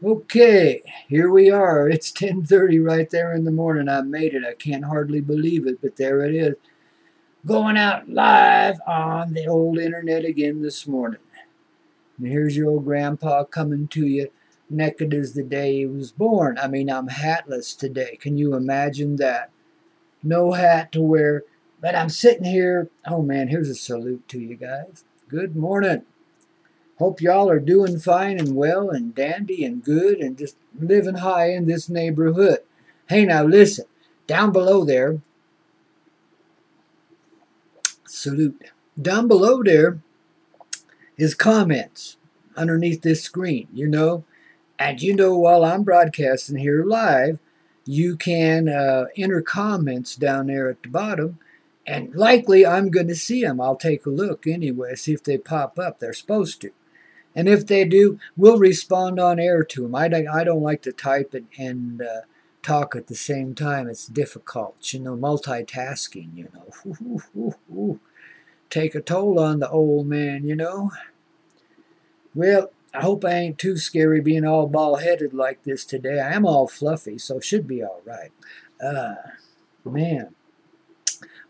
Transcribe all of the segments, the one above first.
Okay, here we are. It's 10:30 right there in the morning. I made it. I can't hardly believe it, but there it is. Going out live on the old internet again this morning. And here's your old grandpa coming to you naked as the day he was born. I mean, I'm hatless today. Can you imagine that? No hat to wear, but I'm sitting here. Oh man, here's a salute to you guys. Good morning. Hope y'all are doing fine and well and dandy and good and just living high in this neighborhood. Hey, now listen, down below there, salute. Down below there is comments underneath this screen, And while I'm broadcasting here live, you can enter comments down there at the bottom. And likely I'm going to see them. I'll take a look anyway, see if they pop up. They're supposed to. And if they do, we'll respond on air to them. I don't like to type and talk at the same time. It's difficult, multitasking, Take a toll on the old man, Well, I hope I ain't too scary being all bald-headed like this today. I am all fluffy, so should be all right. Man,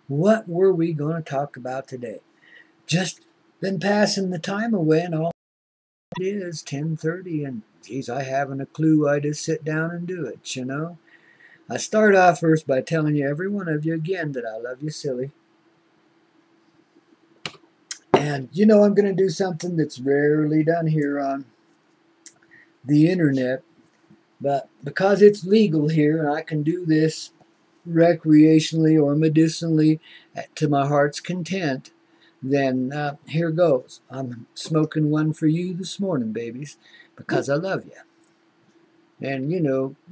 what were we going to talk about today? Just been passing the time away and all. It is 10:30 and geez, I haven't a clue. I just sit down and do it, I start off first by telling you, every one of you again, that I love you silly. And I'm going to do something that's rarely done here on the internet, but because it's legal here and I can do this recreationally or medicinally to my heart's content, then here goes. I'm smoking one for you this morning, babies, because I love you. And,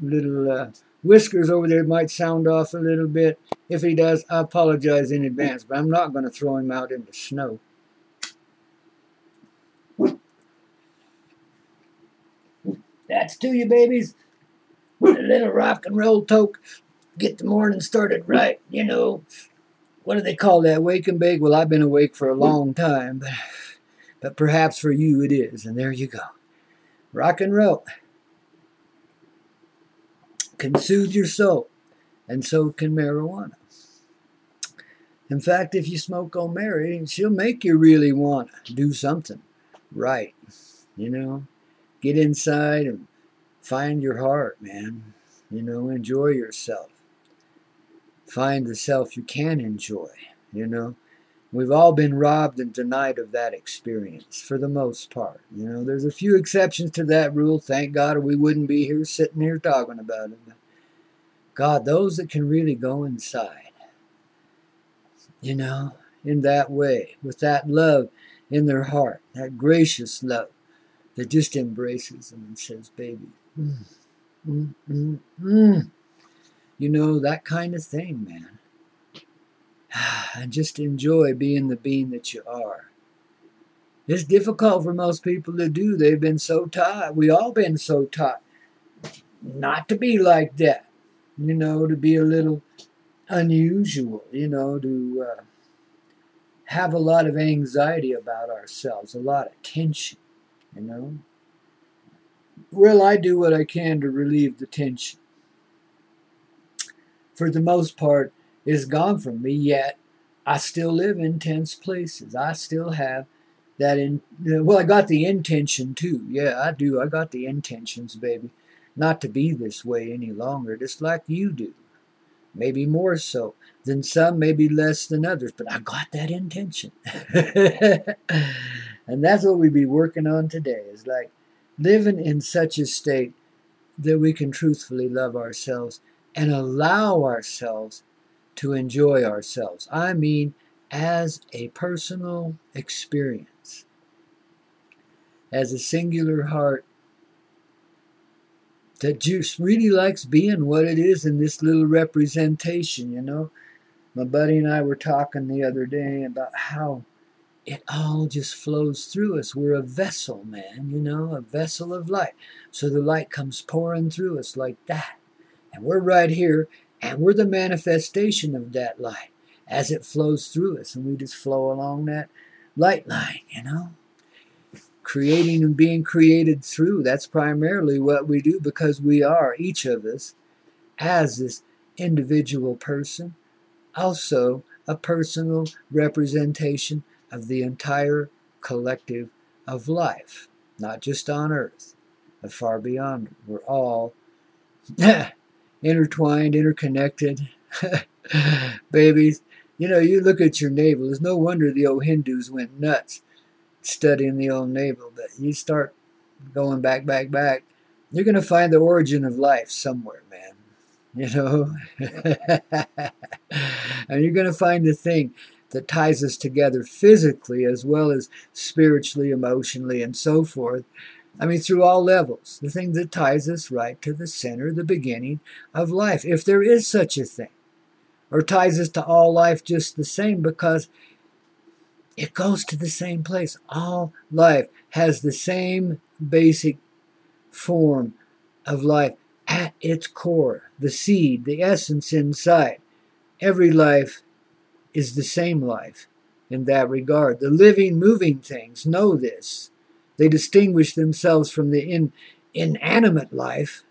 little Whiskers over there might sound off a little bit. If he does, I apologize in advance, but I'm not going to throw him out in the snow. That's to you, babies. With a little rock and roll toke. Get the morning started right, What do they call that? Wake and bake? Well, I've been awake for a long time, but perhaps for you it is. And there you go. Rock and roll can soothe your soul, and so can marijuana. In fact, if you smoke on Mary, she'll make you really want to do something right, Get inside and find your heart, man. Enjoy yourself. Find the self you can enjoy, We've all been robbed and denied of that experience for the most part. There's a few exceptions to that rule, thank God, or we wouldn't be here sitting here talking about it. But God, those that can really go inside, in that way, with that love in their heart, that gracious love that just embraces them and says, baby, that kind of thing, man. And just enjoy being the being that you are. It's difficult for most people to do. They've been so taught. We all been so taught not to be like that. To be a little unusual. To have a lot of anxiety about ourselves, a lot of tension. Well, I do what I can to relieve the tension. For the most part, it's gone from me, yet I still live in tense places. I still have that I got the intention too. Yeah, I do. I got the intentions, baby. Not to be this way any longer, just like you do. Maybe more so than some, maybe less than others, but I got that intention. And that's what we be working on today, is like living in such a state that we can truthfully love ourselves and allow ourselves to enjoy ourselves. I mean, as a personal experience, as a singular heart that just really likes being what it is in this little representation, My buddy and I were talking the other day about how it all just flows through us. We're a vessel, man, a vessel of light. So the light comes pouring through us like that. And we're right here, and we're the manifestation of that light as it flows through us. And we just flow along that light line, creating and being created through. That's primarily what we do, because we are, each of us, as this individual person, also a personal representation of the entire collective of life, not just on Earth, but far beyond. We're all intertwined, interconnected. Babies, you know, you look at your navel. It's no wonder the old Hindus went nuts studying the old navel. But you start going back, you're going to find the origin of life somewhere, man. You know? And you're going to find the thing that ties us together physically as well as spiritually, emotionally, and so forth. I mean, through all levels. The thing that ties us right to the center, the beginning of life, if there is such a thing. Or ties us to all life just the same, because it goes to the same place. All life has the same basic form of life at its core. The seed, the essence inside. Every life is the same life in that regard. The living, moving things know this. They distinguish themselves from the inanimate life,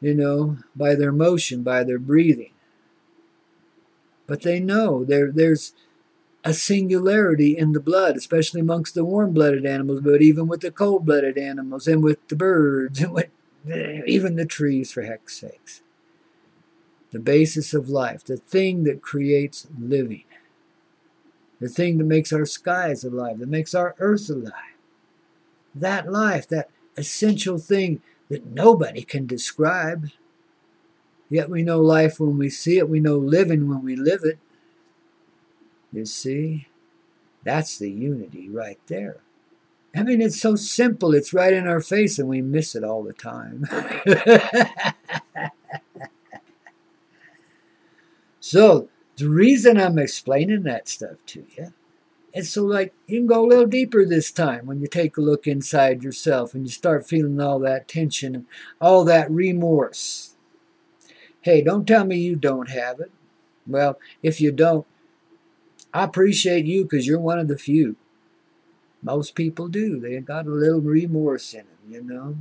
you know, by their motion, by their breathing. But they know there's a singularity in the blood, especially amongst the warm-blooded animals, but even with the cold-blooded animals, and with the birds, and with even the trees, for heck's sakes. The basis of life, the thing that creates living, the thing that makes our skies alive, that makes our earth alive. That life, that essential thing that nobody can describe. Yet we know life when we see it. We know living when we live it. You see? That's the unity right there. I mean, it's so simple. It's right in our face, and we miss it all the time. So, the reason I'm explaining that stuff to you is so, like, you can go a little deeper this time when you take a look inside yourself and you start feeling all that tension and all that remorse. Hey, don't tell me you don't have it. Well, if you don't, I appreciate you, because you're one of the few. Most people do. They got a little remorse in them, you know.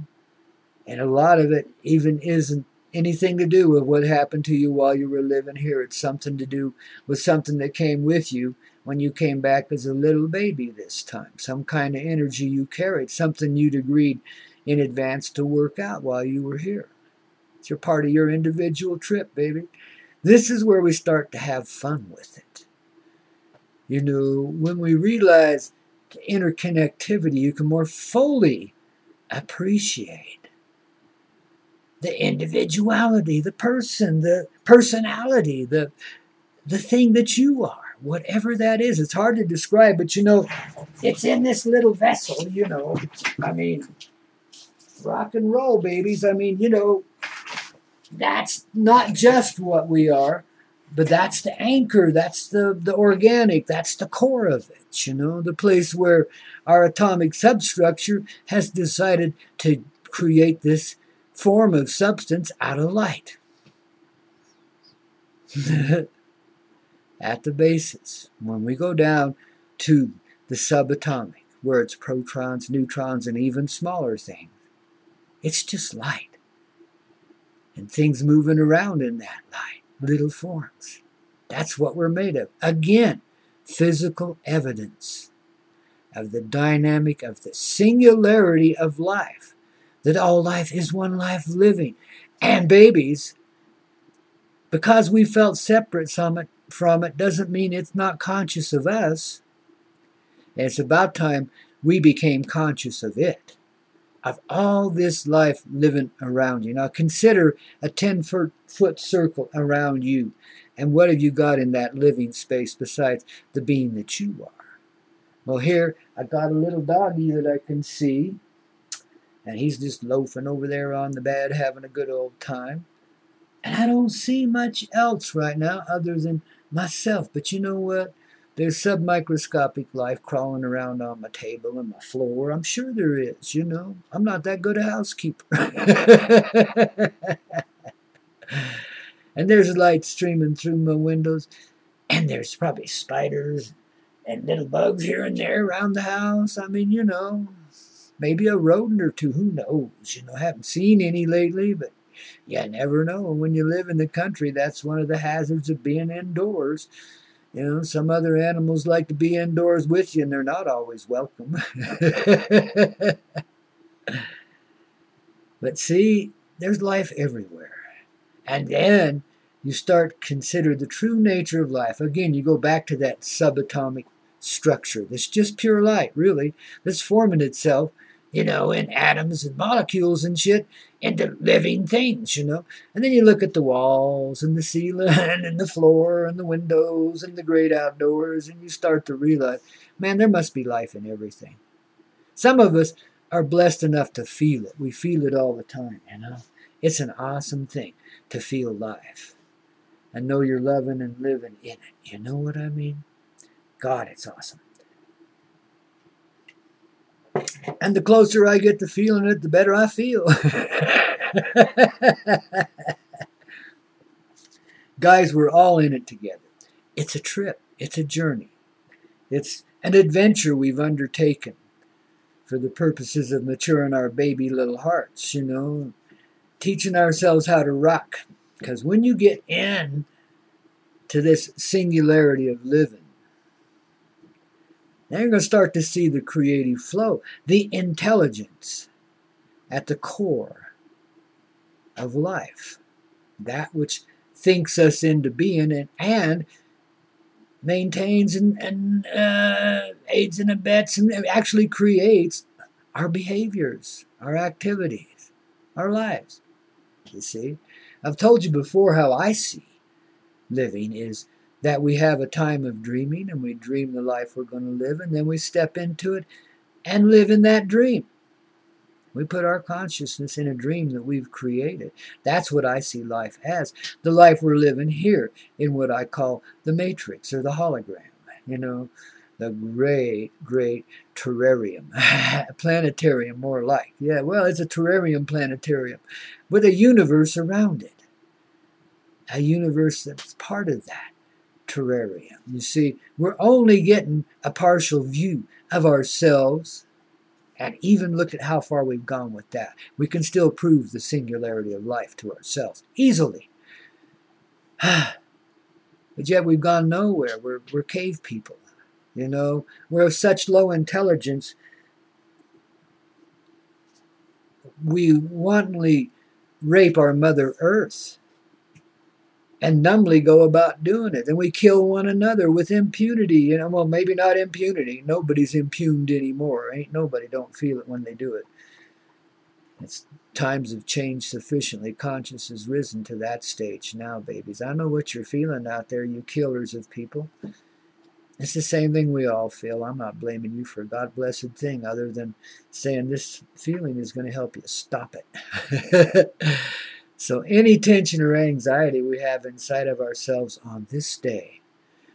And a lot of it even isn't anything to do with what happened to you while you were living here. It's something to do with something that came with you when you came back as a little baby this time. Some kind of energy you carried, something you'd agreed in advance to work out while you were here. It's your part of your individual trip, baby. This is where we start to have fun with it. You know, when we realize interconnectivity, you can more fully appreciate the individuality, the person, the personality, the thing that you are, whatever that is. It's hard to describe, but you know, it's in this little vessel, you know. I mean, rock and roll, babies. I mean, you know, that's not just what we are, but that's the anchor, that's the organic, that's the core of it, you know, the place where our atomic substructure has decided to create this form of substance out of light. At the basis, when we go down to the subatomic, where it's protons, neutrons, and even smaller things, it's just light. And things moving around in that light, little forms. That's what we're made of. Again, physical evidence of the dynamic, of the singularity of life. That all life is one life living. And babies, because we felt separate from it doesn't mean it's not conscious of us. And it's about time we became conscious of it. Of all this life living around you. Now consider a 10-foot circle around you. And what have you got in that living space besides the being that you are? Well, here I got a little doggy that I can see. And he's just loafing over there on the bed, having a good old time. And I don't see much else right now other than myself. But you know what? There's submicroscopic life crawling around on my table and my floor. I'm sure there is, you know. I'm not that good a housekeeper. And there's light streaming through my windows. And there's probably spiders and little bugs here and there around the house. I mean, you know, maybe a rodent or two, who knows? You know, haven't seen any lately, but you never know. When you live in the country, that's one of the hazards of being indoors. You know, some other animals like to be indoors with you, and they're not always welcome. But see, there's life everywhere. And then you start to consider the true nature of life. Again, you go back to that subatomic structure. That's just pure light, really, that's forming itself, you know, in atoms and molecules and shit into living things, you know. And then you look at the walls and the ceiling and the floor and the windows and the great outdoors, and you start to realize, man, there must be life in everything. Some of us are blessed enough to feel it. We feel it all the time, you know. It's an awesome thing to feel life and know you're loving and living in it. You know what I mean? God, it's awesome. And the closer I get to feeling it, the better I feel. Guys, we're all in it together. It's a trip. It's a journey. It's an adventure we've undertaken for the purposes of maturing our baby little hearts, you know, teaching ourselves how to rock. Because when you get in to this singularity of living, then you're going to start to see the creative flow, the intelligence at the core of life, that which thinks us into being and maintains and aids and abets and actually creates our behaviors, our activities, our lives. You see, I've told you before how I see living is that we have a time of dreaming, and we dream the life we're going to live, and then we step into it and live in that dream. We put our consciousness in a dream that we've created. That's what I see life as. The life we're living here in what I call the matrix or the hologram. You know, the great, great terrarium. Planetarium, more like. Yeah, well, it's a terrarium planetarium with a universe around it. A universe that's part of that terrarium. You see, we're only getting a partial view of ourselves. And even look at how far we've gone with that. We can still prove the singularity of life to ourselves easily. But yet we've gone nowhere. We're cave people. You know, we're of such low intelligence. We wantonly rape our Mother Earth and numbly go about doing it. And we kill one another with impunity. You know, well, maybe not impunity. Nobody's impugned anymore. Ain't nobody don't feel it when they do it. It's times have changed sufficiently. Conscience has risen to that stage now, babies. I know what you're feeling out there, you killers of people. It's the same thing we all feel. I'm not blaming you for a God-blessed thing other than saying this feeling is going to help you stop it. So any tension or anxiety we have inside of ourselves on this day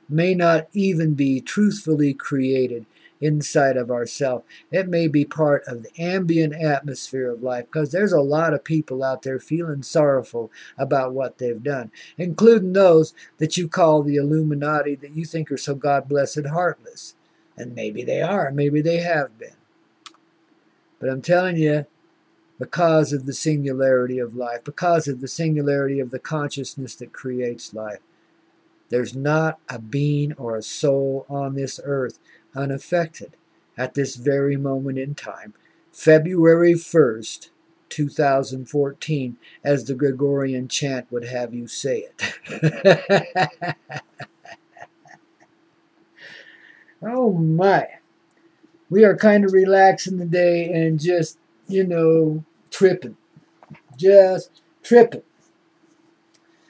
may not even be truthfully created inside of ourselves. It may be part of the ambient atmosphere of life, because there's a lot of people out there feeling sorrowful about what they've done, including those that you call the Illuminati that you think are so God-blessed heartless. And maybe they are, maybe they have been. But I'm telling you, because of the singularity of life, because of the singularity of the consciousness that creates life, there's not a being or a soul on this earth unaffected at this very moment in time, February 1st, 2014, as the Gregorian chant would have you say it. Oh my. We are kind of relaxing today and just, you know, tripping. Just tripping.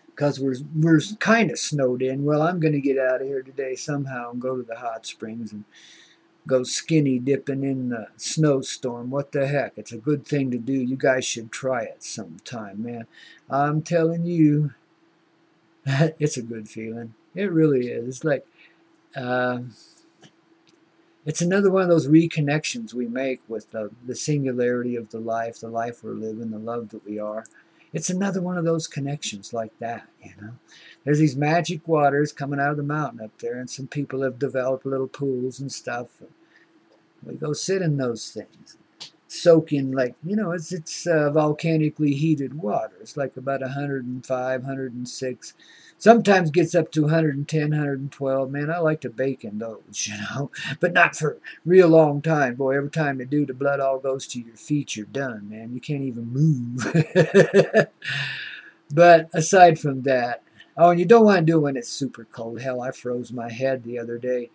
Because we're kind of snowed in. Well, I'm going to get out of here today somehow and go to the hot springs and go skinny dipping in the snowstorm. What the heck? It's a good thing to do. You guys should try it sometime, man. I'm telling you, it's a good feeling. It really is. It's like, it's another one of those reconnections we make with the singularity of the life we're living, the love that we are. It's another one of those connections like that, you know. There's these magic waters coming out of the mountain up there, and some people have developed little pools and stuff. We go sit in those things, soak in, like, you know, it's volcanically heated water. It's like about 105, 106. Sometimes gets up to 110, 112. Man, I like to bake in those, you know, but not for real long time. Boy, every time you do, the blood all goes to your feet. You're done, man. You can't even move. But aside from that, oh, and you don't want to do it when it's super cold. Hell, I froze my head the other day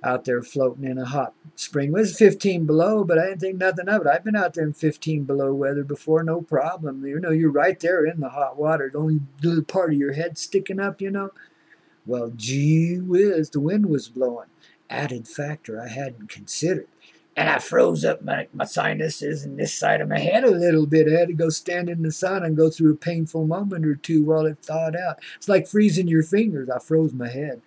out there floating in a hot spring. It was 15 below, but I didn't think nothing of it. I've been out there in 15 below weather before, no problem. You know, you're right there in the hot water. The only little part of your head sticking up, you know. Well, gee whiz, the wind was blowing. Added factor I hadn't considered. And I froze up my sinuses and this side of my head a little bit. I had to go stand in the sun and go through a painful moment or two while it thawed out. It's like freezing your fingers. I froze my head.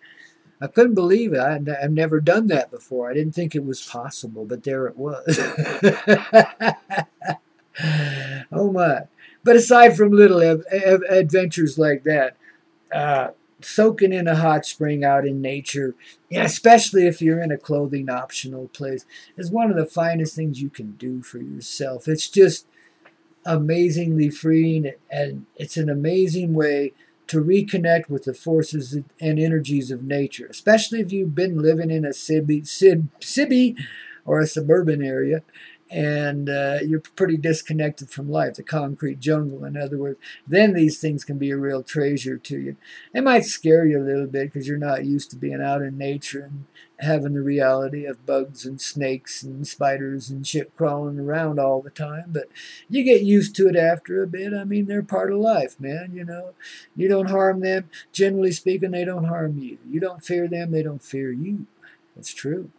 I couldn't believe it. I've never done that before. I didn't think it was possible, but there it was. Oh, my. But aside from little adventures like that, soaking in a hot spring out in nature, especially if you're in a clothing optional place, is one of the finest things you can do for yourself. It's just amazingly freeing, and it's an amazing way to reconnect with the forces and energies of nature, especially if you've been living in a city or a suburban area, and you're pretty disconnected from life, the concrete jungle, in other words. Then these things can be a real treasure to you. They might scare you a little bit because you're not used to being out in nature and having the reality of bugs and snakes and spiders and shit crawling around all the time, but you get used to it after a bit. I mean, they're part of life, man, you know. You don't harm them. Generally speaking, they don't harm you. You don't fear them, they don't fear you. It's true.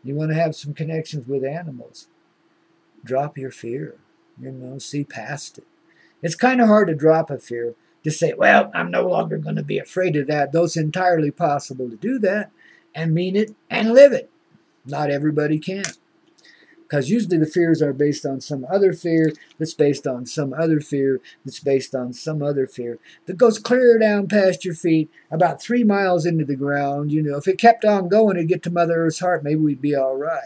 You want to have some connections with animals. Drop your fear, you know, see past it. It's kind of hard to drop a fear, to say, well, I'm no longer going to be afraid of that. Though it's entirely possible to do that and mean it and live it. Not everybody can. Because usually the fears are based on some other fear that's based on some other fear that's based on some other fear that goes clear down past your feet about 3 miles into the ground. You know, if it kept on going, it'd get to Mother Earth's heart. Maybe we'd be all right.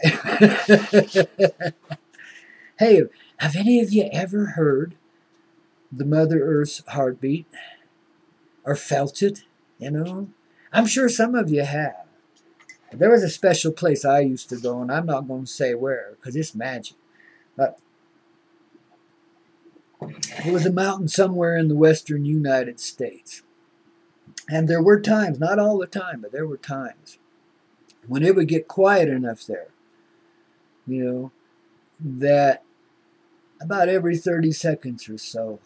Hey, have any of you ever heard the Mother Earth's heartbeat or felt it? You know, I'm sure some of you have. There was a special place I used to go, and I'm not going to say where because it's magic. But it was a mountain somewhere in the western United States. And there were times, not all the time, but there were times when it would get quiet enough there, you know, that about every 30 seconds or so,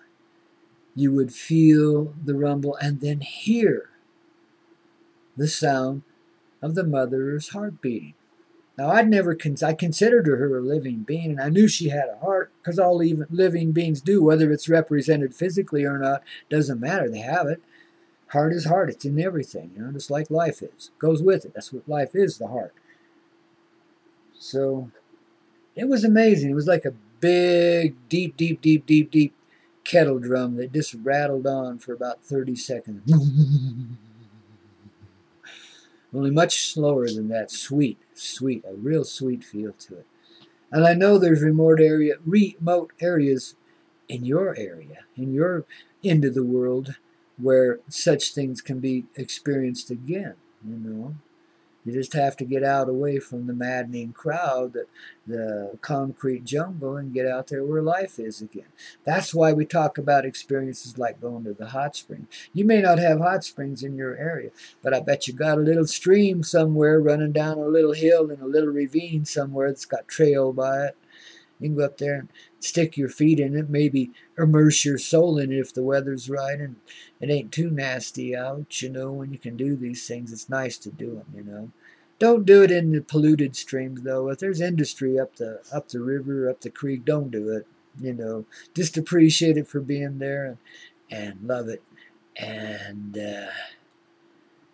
you would feel the rumble and then hear the sound of the mother's heart beating. Now, I considered her a living being, and I knew she had a heart, because all living beings do, whether it's represented physically or not, doesn't matter. They have it. Heart is heart. It's in everything, you know, just like life is. It goes with it. That's what life is, the heart. So, it was amazing. It was like a big, deep, deep, deep, deep, deep kettle drum that just rattled on for about 30 seconds. Only much slower than that. Sweet, sweet, a real sweet feel to it. And I know there's remote areas in your area, in your end of the world, where such things can be experienced again, you know. You just have to get out away from the maddening crowd, the concrete jungle, and get out there where life is again. That's why we talk about experiences like going to the hot spring. You may not have hot springs in your area, but I bet you got a little stream somewhere running down a little hill in a little ravine somewhere that's got trail by it. You can go up there and stick your feet in it, maybe immerse your soul in it if the weather's right and it ain't too nasty out, you know. When you can do these things, it's nice to do them, you know. Don't do it in the polluted streams, though. If there's industry up the river, up the creek, don't do it, you know. Just appreciate it for being there and love it. And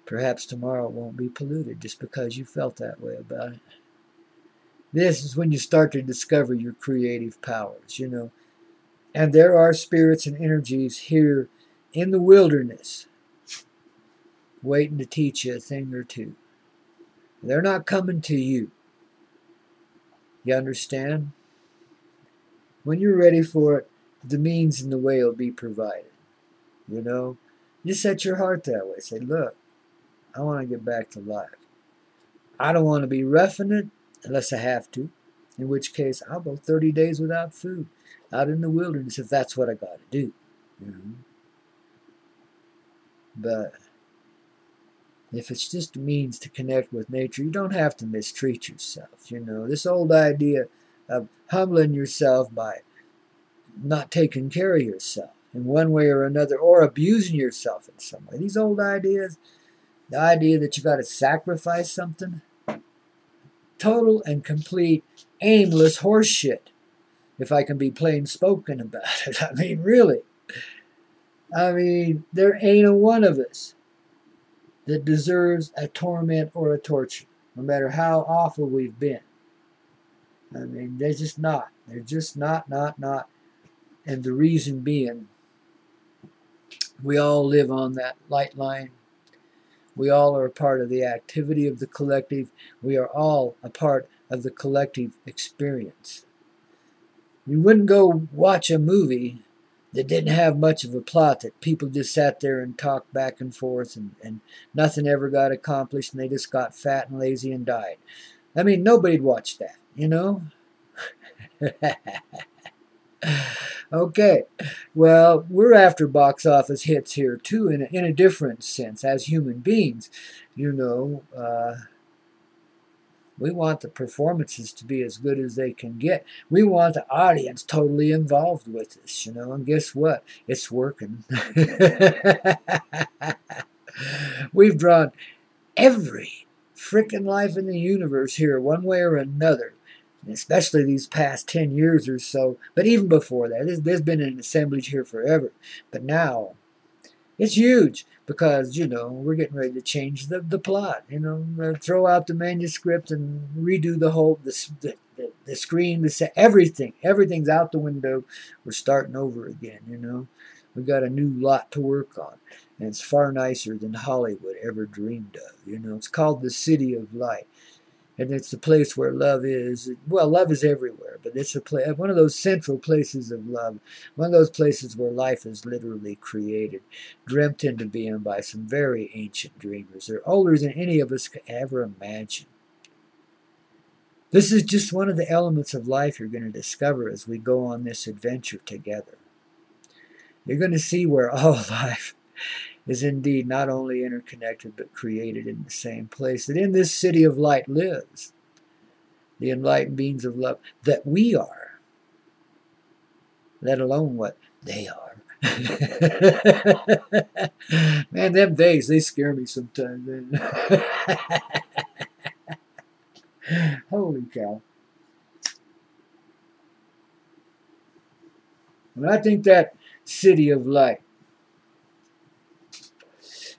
perhaps tomorrow it won't be polluted just because you felt that way about it. This is when you start to discover your creative powers, you know. And there are spirits and energies here in the wilderness waiting to teach you a thing or two. They're not coming to you. You understand? When you're ready for it, the means and the way will be provided. You know? You set your heart that way. Say, look, I want to get back to life. I don't want to be roughing it unless I have to. In which case, I'll go 30 days without food out in the wilderness if that's what I got to do. You know? But if it's just a means to connect with nature, you don't have to mistreat yourself. You know, this old idea of humbling yourself by not taking care of yourself in one way or another, or abusing yourself in some way. These old ideas, the idea that you got to sacrifice something, total and complete aimless horseshit, if I can be plain spoken about it. I mean, really. I mean, there ain't a one of us that deserves a torment or a torture, no matter how awful we've been. I mean, they're just not. They're just not. And the reason being, we all live on that light line. We all are a part of the activity of the collective. We are all a part of the collective experience. You wouldn't go watch a movie that didn't have much of a plot, that people just sat there and talked back and forth and nothing ever got accomplished and they just got fat and lazy and died. I mean, nobody'd watch that, you know? Okay, well, we're after box office hits here too, in a different sense as human beings. You know, we want the performances to be as good as they can get. We want the audience totally involved with us, you know, and guess what? It's working. We've drawn every frickin' life in the universe here, one way or another, especially these past 10 years or so. But even before that, there's been an assemblage here forever. But now, it's huge because, you know, we're getting ready to change the plot, you know, throw out the manuscript and redo the whole, the screen, the set, everything. Everything's out the window. We're starting over again, you know. We've got a new lot to work on. And it's far nicer than Hollywood ever dreamed of. You know, it's called the City of Light. And it's the place where love is. Well, love is everywhere, but it's one of those central places of love. One of those places where life is literally created, dreamt into being by some very ancient dreamers. They're older than any of us could ever imagine. This is just one of the elements of life you're going to discover as we go on this adventure together. You're going to see where all life is indeed not only interconnected but created in the same place. That in this city of light lives the enlightened beings of love that we are, let alone what they are. Man, them days, they scare me sometimes. Holy cow. And I think that city of light,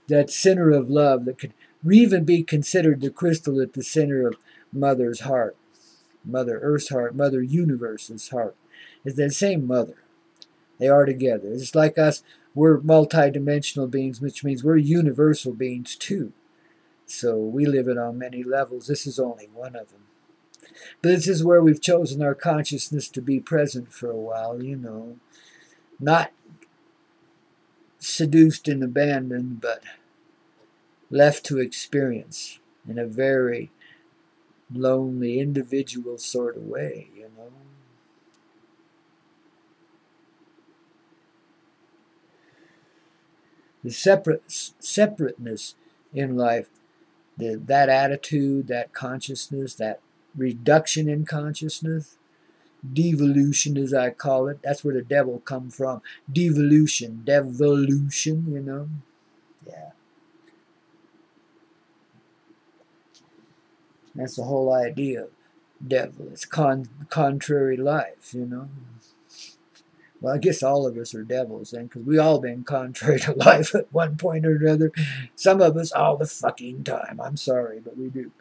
that center of love that could even be considered the crystal at the center of Mother's heart, Mother Earth's heart, Mother Universe's heart, is the same Mother. They are together. It's like us, we're multidimensional beings, which means we're universal beings too. So we live it on many levels. This is only one of them. But this is where we've chosen our consciousness to be present for a while, you know. Not seduced and abandoned, but left to experience in a very lonely, individual sort of way, you know. The separateness in life, that attitude, that consciousness, that reduction in consciousness, devolution as I call it, that's where the devil come from. Devolution, you know. Yeah. That's the whole idea of devil. It's contrary life, you know. Well, I guess all of us are devils then, because we all been contrary to life at one point or another. Some of us all the fucking time. I'm sorry, but we do.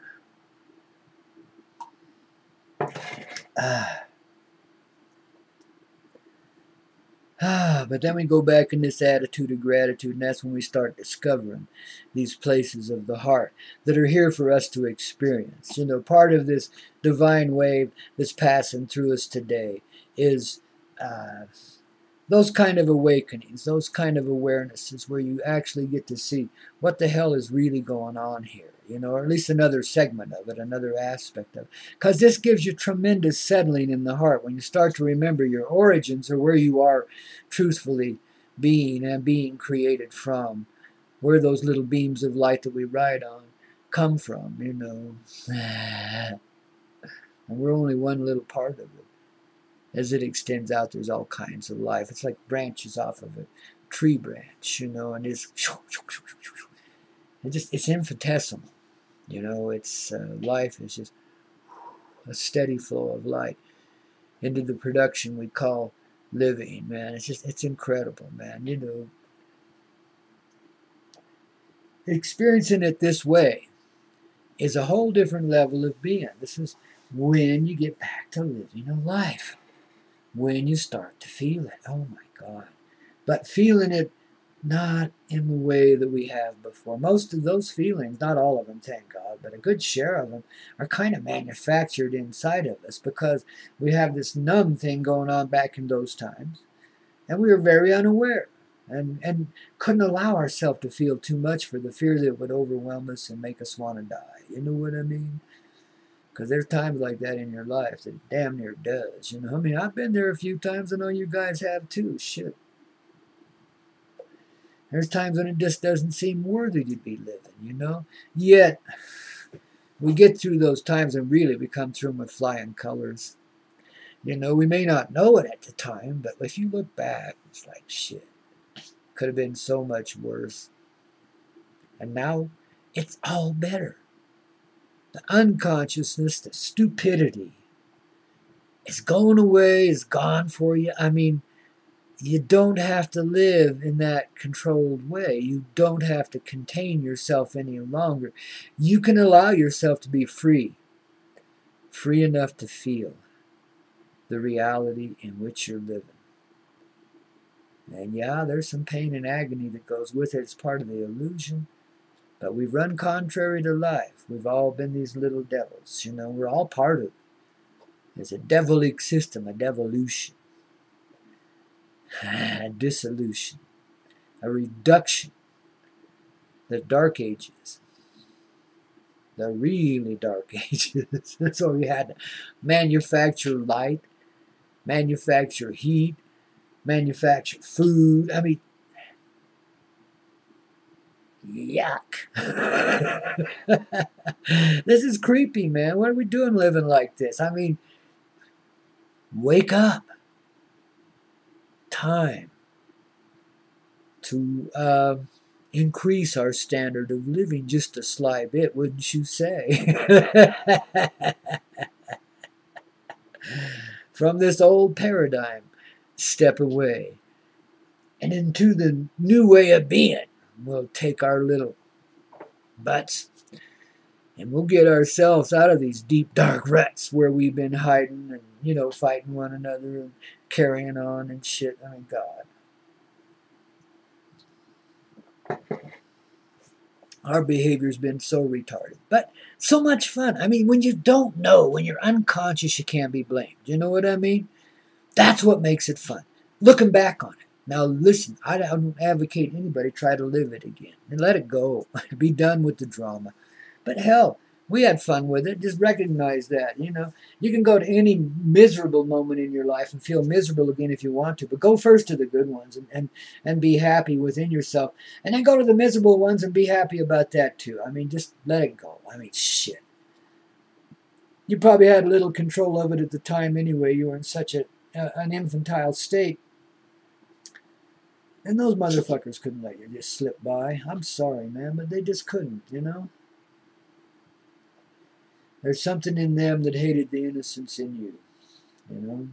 But then we go back in this attitude of gratitude, and that's when we start discovering these places of the heart that are here for us to experience. You know, part of this divine wave that's passing through us today is those kind of awakenings, those kind of awarenesses where you actually get to see what the hell is really going on here, you know, or at least another segment of it, another aspect of it. Because this gives you tremendous settling in the heart when you start to remember your origins or where you are truthfully being and being created from, where those little beams of light that we ride on come from, you know. And we're only one little part of it. As it extends out, there's all kinds of life. It's like branches off of a tree branch, you know, and it's infinitesimal, you know. It's life is just a steady flow of light into the production we call living, man. It's incredible, man. You know, experiencing it this way is a whole different level of being. This is when you get back to living a life. When you start to feel it. Oh my God. But feeling it not in the way that we have before. Most of those feelings, not all of them, thank God, but a good share of them are kind of manufactured inside of us because we have this numb thing going on back in those times. And we were very unaware and couldn't allow ourselves to feel too much for the fear that it would overwhelm us and make us want to die. You know what I mean? Because there's times like that in your life that it damn near does, you know. I mean, I've been there a few times. I know you guys have too. Shit. There's times when it just doesn't seem worthy to be living, you know. Yet, we get through those times and really we come through them with flying colors. You know, we may not know it at the time, but if you look back, it's like, shit. Could have been so much worse. And now, it's all better. The unconsciousness, the stupidity is going away, is gone for you. I mean, you don't have to live in that controlled way. You don't have to contain yourself any longer. You can allow yourself to be free, free enough to feel the reality in which you're living. And yeah, there's some pain and agony that goes with it. It's part of the illusion. But we've run contrary to life. We've all been these little devils. You know, we're all part of it. There's a devilic system, a devolution, a dissolution, a reduction. The dark ages, the really dark ages. That's why we had to manufacture light, manufacture heat, manufacture food. I mean, yuck. This is creepy, man. What are we doing living like this? I mean, wake up. Time to increase our standard of living just a slight bit, wouldn't you say? From this old paradigm, step away. And into the new way of being, we'll take our little butts and we'll get ourselves out of these deep, dark ruts where we've been hiding and, you know, fighting one another and carrying on and shit. I mean, God. Our behavior's been so retarded, but so much fun. I mean, when you don't know, when you're unconscious, you can't be blamed. You know what I mean? That's what makes it fun. Looking back on it. Now, listen, I don't advocate anybody try to live it again and let it go. Be done with the drama. But hell, we had fun with it. Just recognize that, you know. You can go to any miserable moment in your life and feel miserable again if you want to, but go first to the good ones and be happy within yourself. And then go to the miserable ones and be happy about that too. I mean, just let it go. I mean, shit. You probably had little control of it at the time anyway. You were in such an infantile state. And those motherfuckers couldn't let you just slip by. I'm sorry, man, but they just couldn't, you know. There's something in them that hated the innocence in you, you know.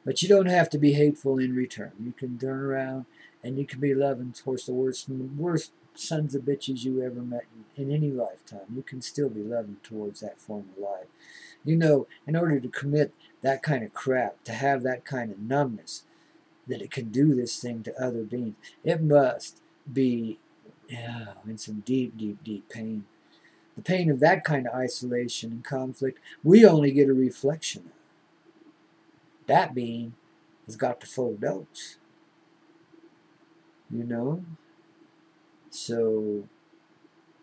But you don't have to be hateful in return. You can turn around and you can be loving towards the worst sons of bitches you ever met in any lifetime. You can still be loving towards that form of life. You know, in order to commit that kind of crap, to have that kind of numbness, that it can do this thing to other beings. It must be in some deep, deep, deep pain. The pain of that kind of isolation and conflict, we only get a reflection of. That being has got the full dose. You know? So,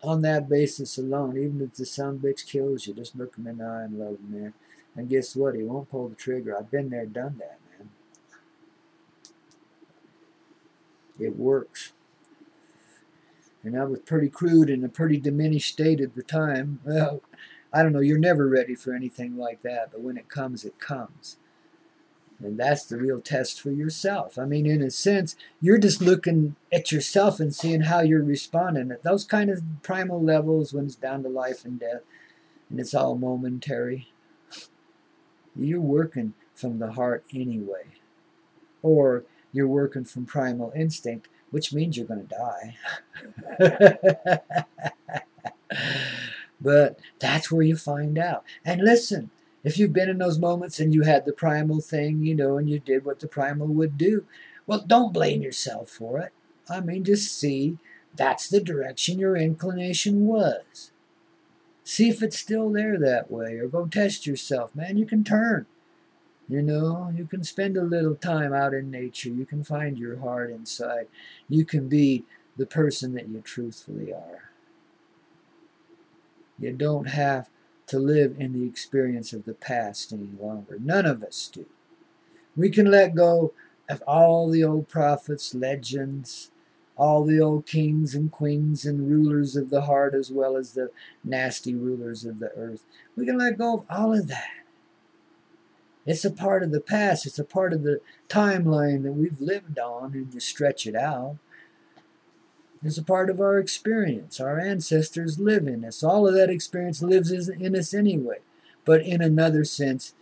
on that basis alone, even if the son bitch kills you, just look him in the eye and love him, man. And guess what? He won't pull the trigger. I've been there, done that, man. It works. And I was pretty crude and a pretty diminished state at the time. Well, I don't know, you're never ready for anything like that, but when it comes, it comes. And that's the real test for yourself. I mean, in a sense, you're just looking at yourself and seeing how you're responding. At those kind of primal levels, when it's down to life and death, and it's all momentary, you're working from the heart anyway. Or you're working from primal instinct, which means you're going to die. But that's where you find out. And listen, if you've been in those moments and you had the primal thing, you know, and you did what the primal would do, well, don't blame yourself for it. I mean, just see that's the direction your inclination was. See if it's still there that way, or go test yourself. Man, you can turn. You know, you can spend a little time out in nature. You can find your heart inside. You can be the person that you truthfully are. You don't have to live in the experience of the past any longer. None of us do. We can let go of all the old prophets, legends, all the old kings and queens and rulers of the heart, as well as the nasty rulers of the earth. We can let go of all of that. It's a part of the past. It's a part of the timeline that we've lived on, and you stretch it out. It's a part of our experience. Our ancestors live in us. All of that experience lives in us anyway. But in another sense,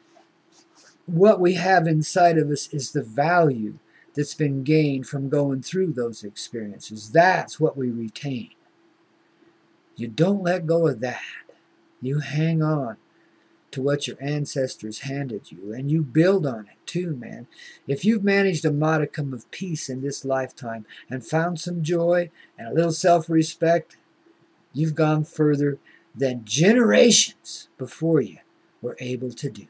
what we have inside of us is the value that's been gained from going through those experiences. That's what we retain. You don't let go of that. You hang on to what your ancestors handed you, and you build on it too, man. If you've managed a modicum of peace in this lifetime and found some joy and a little self-respect, you've gone further than generations before you were able to do.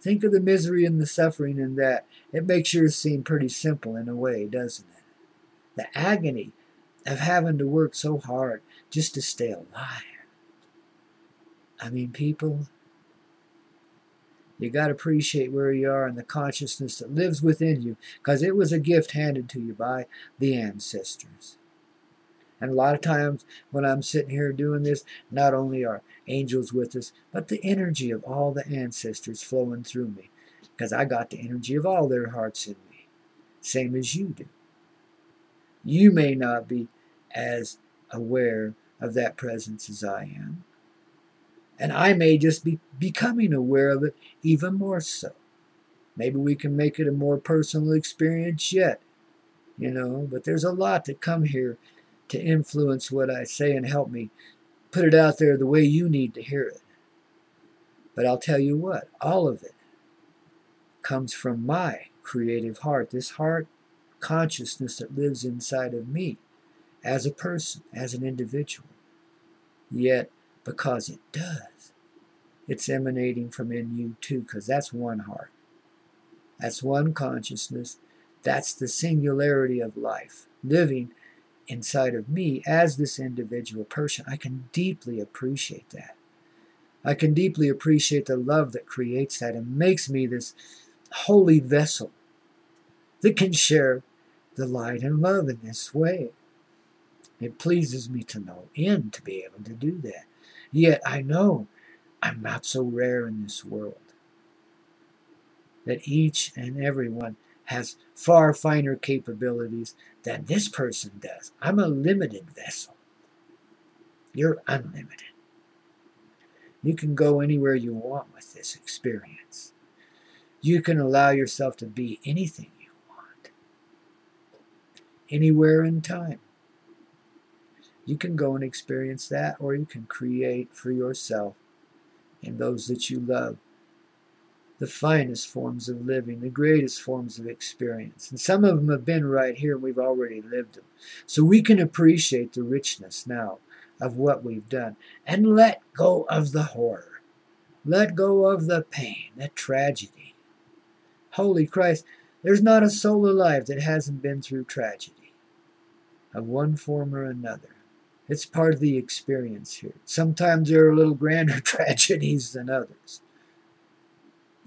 Think of the misery and the suffering in that. It makes yours seem pretty simple in a way, doesn't it? The agony of having to work so hard just to stay alive. I mean, people, you got to appreciate where you are and the consciousness that lives within you, because it was a gift handed to you by the ancestors. And a lot of times when I'm sitting here doing this, not only are angels with us, but the energy of all the ancestors flowing through me, because I got the energy of all their hearts in me, same as you do. You may not be as aware of that presence as I am. And I may just be becoming aware of it even more so. Maybe we can make it a more personal experience yet, you know. But there's a lot that come here to influence what I say and help me put it out there the way you need to hear it. But I'll tell you what, all of it comes from my creative heart, this heart consciousness that lives inside of me as a person, as an individual. Yet, because it does, it's emanating from in you too, because that's one heart. That's one consciousness. That's the singularity of life, living inside of me as this individual person. I can deeply appreciate that. I can deeply appreciate the love that creates that and makes me this holy vessel that can share the light and love in this way. It pleases me to no end to be able to do that. Yet I know I'm not so rare in this world. That each and every one has far finer capabilities than this person does. I'm a limited vessel. You're unlimited. You can go anywhere you want with this experience. You can allow yourself to be anything you want. Anywhere in time. You can go and experience that, or you can create for yourself and those that you love the finest forms of living, the greatest forms of experience. And some of them have been right here, and we've already lived them. So we can appreciate the richness now of what we've done and let go of the horror. Let go of the pain, the tragedy. Holy Christ, there's not a soul alive that hasn't been through tragedy of one form or another. It's part of the experience here. Sometimes there are a little grander tragedies than others.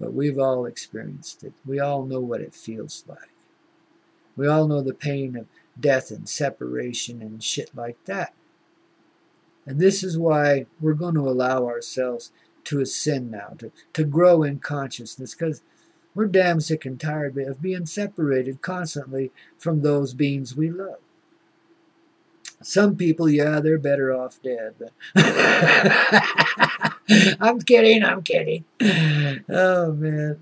But we've all experienced it. We all know what it feels like. We all know the pain of death and separation and shit like that. And this is why we're going to allow ourselves to ascend now, to grow in consciousness, because we're damn sick and tired of being separated constantly from those beings we love. Some people, yeah, they're better off dead. But I'm kidding. Oh, man.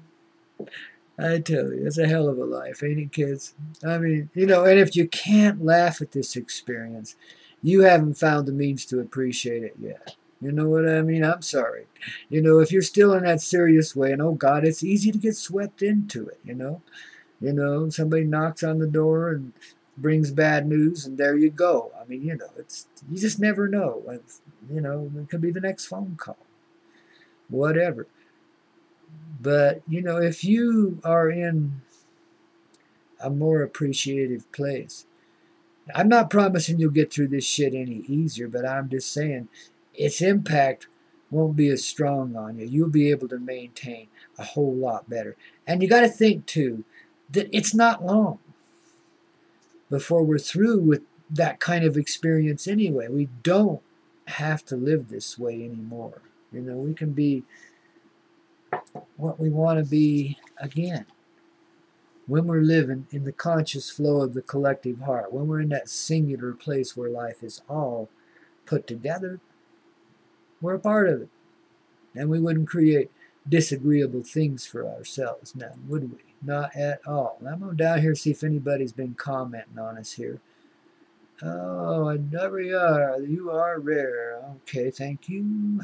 I tell you, it's a hell of a life, ain't it, kids? I mean, and if you can't laugh at this experience, you haven't found the means to appreciate it yet. You know what I mean? I'm sorry. If you're still in that serious way, and oh God, it's easy to get swept into it, somebody knocks on the door and brings bad news, and there you go. I mean, you just never know. It could be the next phone call, whatever. But, if you are in a more appreciative place, I'm not promising you'll get through this shit any easier, but I'm just saying its impact won't be as strong on you. You'll be able to maintain a whole lot better. And you got to think, too, that it's not long before we're through with that kind of experience anyway. We don't have to live this way anymore. We can be what we want to be again. When we're living in the conscious flow of the collective heart, when we're in that singular place where life is all put together, we're a part of it. And we wouldn't create disagreeable things for ourselves now, would we? Not at all. And I'm going down here to see if anybody's been commenting on us here. Oh, there we are. You are rare. Okay, thank you.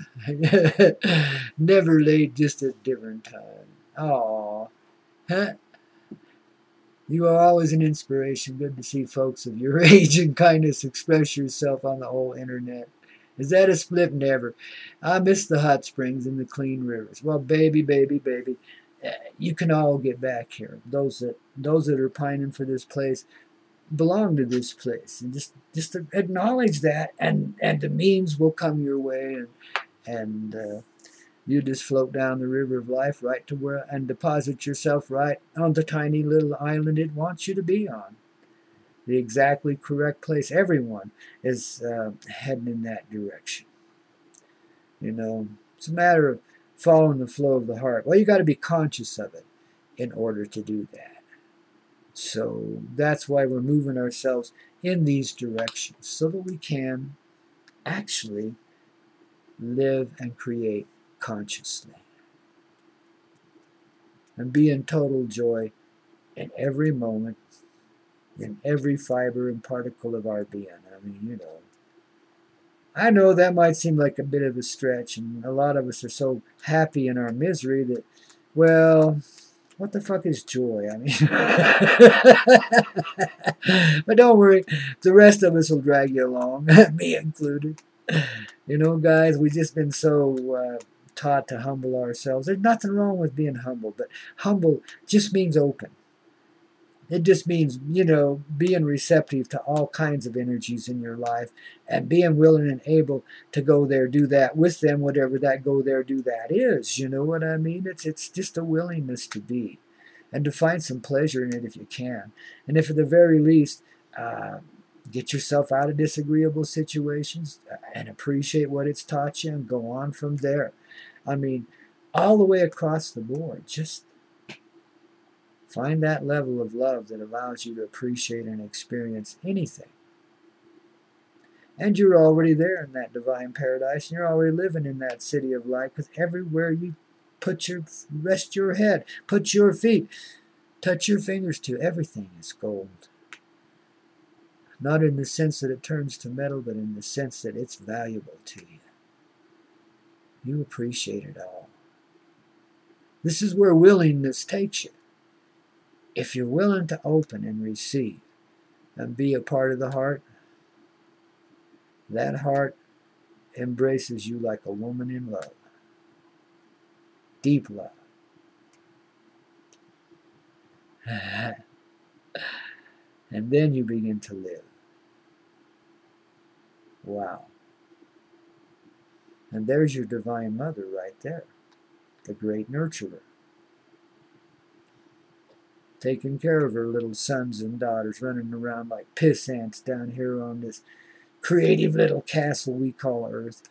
Never late, just a different time. Aw. Huh? You are always an inspiration. Good to see folks of your age and kindness express yourself on the old internet. Is that a split? Never. I miss the hot springs and the clean rivers. Well, baby, you can all get back here. Those that are pining for this place belong to this place, and just acknowledge that, and the means will come your way, and you just float down the river of life right to where, and deposit yourself right on the tiny little island it wants you to be on. The exactly correct place. Everyone is heading in that direction. It's a matter of following the flow of the heart. Well, you got to be conscious of it in order to do that. So that's why we're moving ourselves in these directions, so that we can actually live and create consciously and be in total joy in every moment, in every fiber and particle of our being. I mean, I know that might seem like a bit of a stretch, and a lot of us are so happy in our misery that, well, what the fuck is joy? I mean, but don't worry, the rest of us will drag you along, me included. Guys, we've just been so taught to humble ourselves. There's nothing wrong with being humble, but humble just means open. It just means, being receptive to all kinds of energies in your life and being willing and able to go there, do that with them, whatever that go there, do that is. You know what I mean? It's just a willingness to be and to find some pleasure in it if you can. And if at the very least, get yourself out of disagreeable situations and appreciate what it's taught you and go on from there. I mean, all the way across the board, just find that level of love that allows you to appreciate and experience anything. And you're already there in that divine paradise, and you're already living in that city of light, because everywhere you rest your head, put your feet, touch your fingers to, everything is gold. Not in the sense that it turns to metal, but in the sense that it's valuable to you. You appreciate it all. This is where willingness takes you. If you're willing to open and receive and be a part of the heart, that heart embraces you like a woman in love. Deep love. And then you begin to live. Wow. And there's your Divine Mother right there, the great nurturer, taking care of her little sons and daughters, running around like piss ants down here on this creative little castle we call Earth.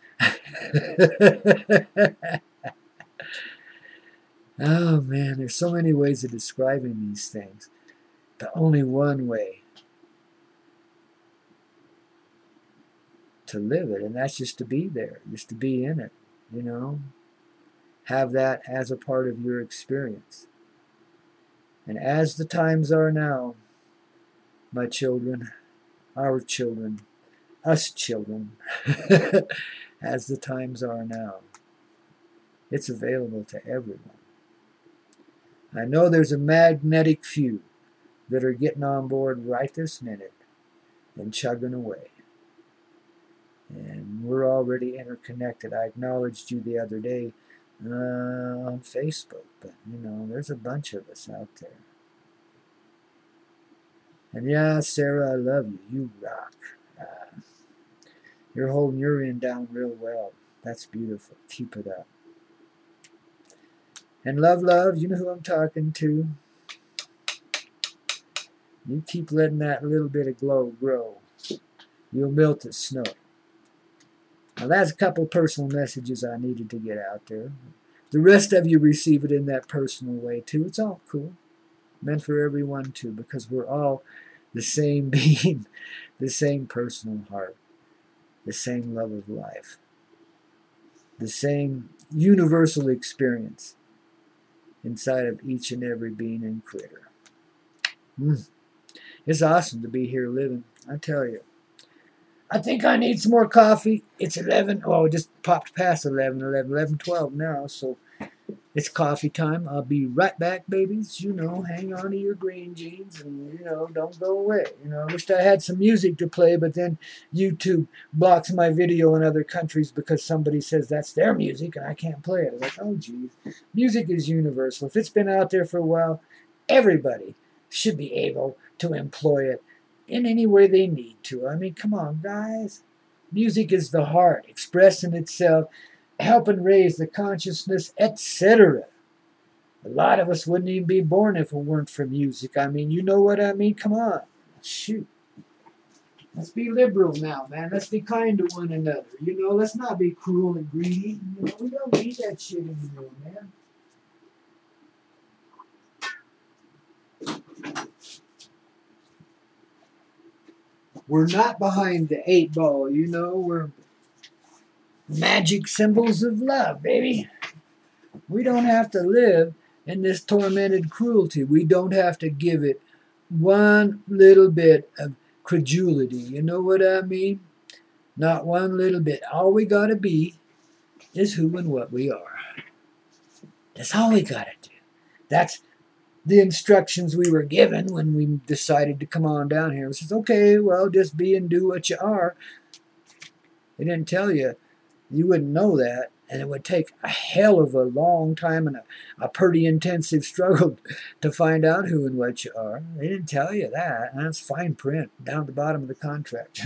Oh man, there's so many ways of describing these things, but only one way to live it, and that's just to be there, just to be in it, you know. Have that as a part of your experience. And as the times are now, my children, our children, us children, as the times are now, it's available to everyone. I know there's a magnetic few that are getting on board right this minute and chugging away. And we're already interconnected. I acknowledged you the other day on Facebook, but you know, there's a bunch of us out there. And yeah, Sarah, I love you. You rock. You're holding your end down real well. That's beautiful. Keep it up. And love, you know who I'm talking to. You keep letting that little bit of glow grow. You'll melt as snow. Now that's a couple personal messages I needed to get out there. The rest of you receive it in that personal way too. It's all cool. Meant for everyone too, because we're all the same being, the same personal heart, the same love of life, the same universal experience inside of each and every being and critter. It's awesome to be here living, I tell you. I think I need some more coffee. It's 11. Oh, it just popped past 11:12 now, so it's coffee time. I'll be right back, babies. You know, hang on to your green jeans and, you know, don't go away. You know, I wished I had some music to play, but then YouTube blocks my video in other countries because somebody says that's their music and I can't play it. I'm like, oh, geez. Music is universal. If it's been out there for a while, everybody should be able to employ it in any way they need to. I mean, come on, guys. Music is the heart, expressing itself, helping raise the consciousness, etc. A lot of us wouldn't even be born if it weren't for music. I mean, you know what I mean? Come on. Shoot. Let's be liberal now, man. Let's be kind to one another. You know, let's not be cruel and greedy. You know, we don't need that shit anymore, man. We're not behind the 8 ball, you know. We're magic symbols of love, baby. We don't have to live in this tormented cruelty. We don't have to give it one little bit of credulity. You know what I mean? Not one little bit. All we got to be is who and what we are. That's all we got to do. That's the instructions we were given when we decided to come on down here. It says, okay, well, just be and do what you are. They didn't tell you. You wouldn't know that, and it would take a hell of a long time and a pretty intensive struggle to find out who and what you are. They didn't tell you that. That's fine print down at the bottom of the contract.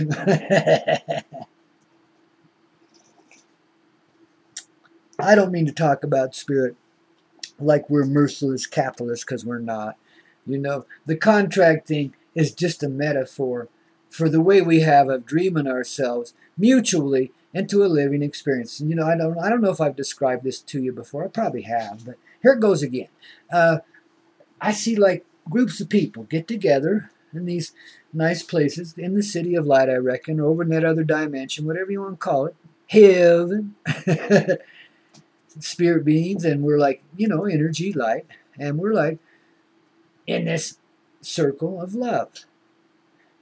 I don't mean to talk about spirit like we're merciless capitalists, because we're not. You know, the contract thing is just a metaphor for the way we have of dreaming ourselves mutually into a living experience. You know, I don't know if I've described this to you before. I probably have, but here it goes again. I see like groups of people get together in these nice places in the city of light, I reckon, or over in that other dimension, whatever you want to call it, heaven. Spirit beings, and we're like, you know, energy, light, and we're like in this circle of love.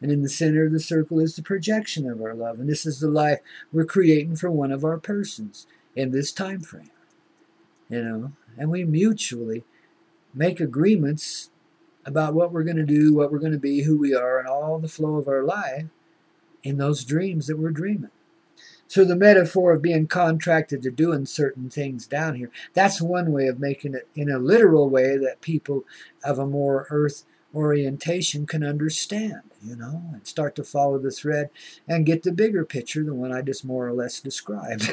And in the center of the circle is the projection of our love. And this is the life we're creating for one of our persons in this time frame. you know, and we mutually make agreements about what we're going to do, what we're going to be, who we are, and all the flow of our life in those dreams that we're dreaming. So the metaphor of being contracted to doing certain things down here, that's one way of making it in a literal way that people of a more earth orientation can understand, and start to follow the thread and get the bigger picture, the one I just more or less described,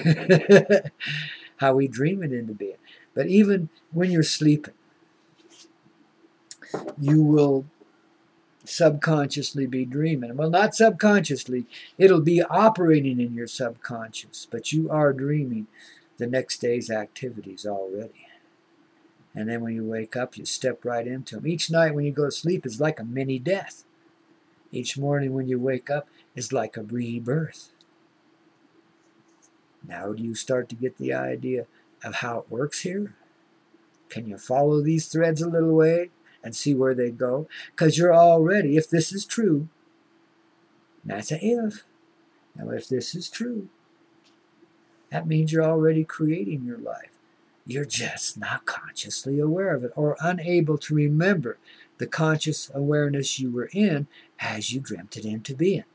how we dream it into being. But even when you're sleeping, you will subconsciously be dreaming. Well, not subconsciously. It'll be operating in your subconscious, but you are dreaming the next day's activities already. And then when you wake up, you step right into them. Each night when you go to sleep is like a mini death. Each morning when you wake up is like a rebirth. Now do you start to get the idea of how it works here? Can you follow these threads a little way and see where they go? Because you're already, if this is true, that's an if. Now, if this is true, that means you're already creating your life. You're just not consciously aware of it or unable to remember the conscious awareness you were in as you dreamt it into being.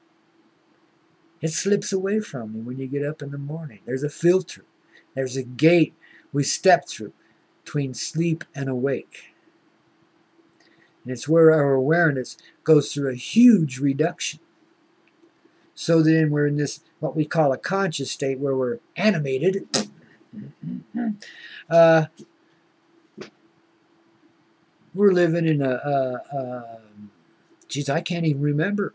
It slips away from you when you get up in the morning. There's a filter. There's a gate we step through between sleep and awake. And it's where our awareness goes through a huge reduction. So then we're in this, what we call a conscious state, where we're animated. We're living in geez, I can't even remember.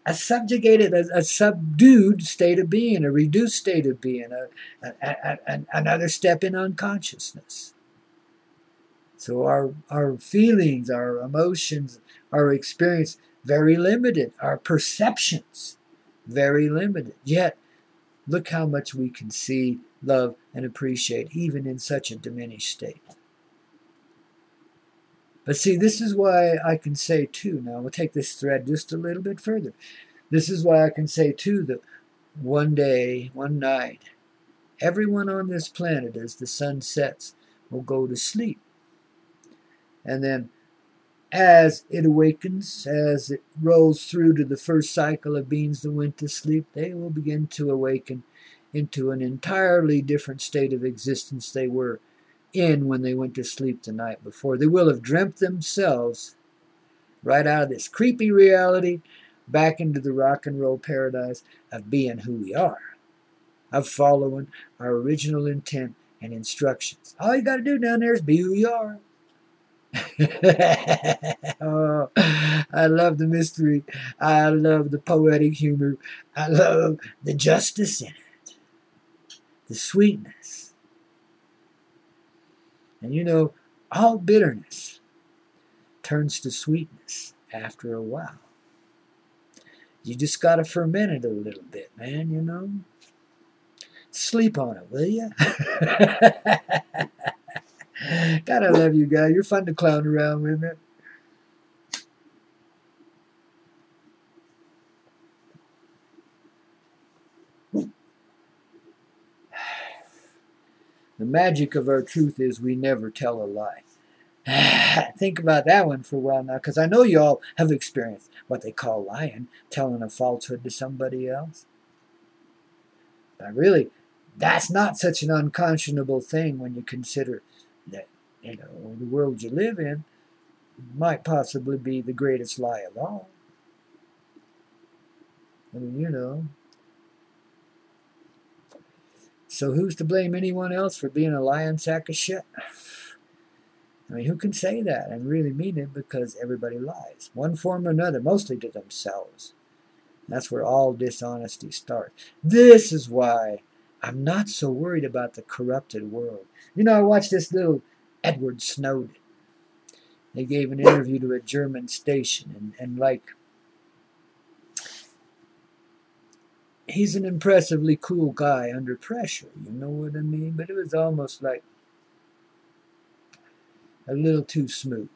A subjugated, a subdued state of being, a reduced state of being, another step in unconsciousness. So our feelings, our emotions, our experience, very limited. Our perceptions, very limited. Yet, look how much we can see, love, and appreciate, even in such a diminished state. But see, this is why I can say, too, now we'll take this thread just a little bit further. This is why I can say, too, that one day, one night, everyone on this planet, as the sun sets, will go to sleep. And then as it awakens, as it rolls through to the first cycle of beings that went to sleep, they will begin to awaken into an entirely different state of existence they were in when they went to sleep the night before. They will have dreamt themselves right out of this creepy reality back into the rock and roll paradise of being who we are, of following our original intent and instructions. All you got to do down there is be who you are. Oh, I love the mystery. I love the poetic humor. I love the justice in it, the sweetness. And all bitterness turns to sweetness after a while. You just got to ferment it a little bit, man, Sleep on it, will you? God, I love you guys. You're fun to clown around with, man. The magic of our truth is we never tell a lie. Think about that one for a while now, because I know you all have experienced what they call lying, telling a falsehood to somebody else. But really, that's not such an unconscionable thing when you consider that, the world you live in might possibly be the greatest lie of all. I mean, So who's to blame anyone else for being a lying sack of shit? I mean, who can say that and really mean it? Because everybody lies, one form or another, mostly to themselves. That's where all dishonesty starts. This is why I'm not so worried about the corrupted world. I watched this little Edward Snowden. They gave an interview to a German station, and he's an impressively cool guy under pressure, you know what I mean? But it was almost like a little too smooth,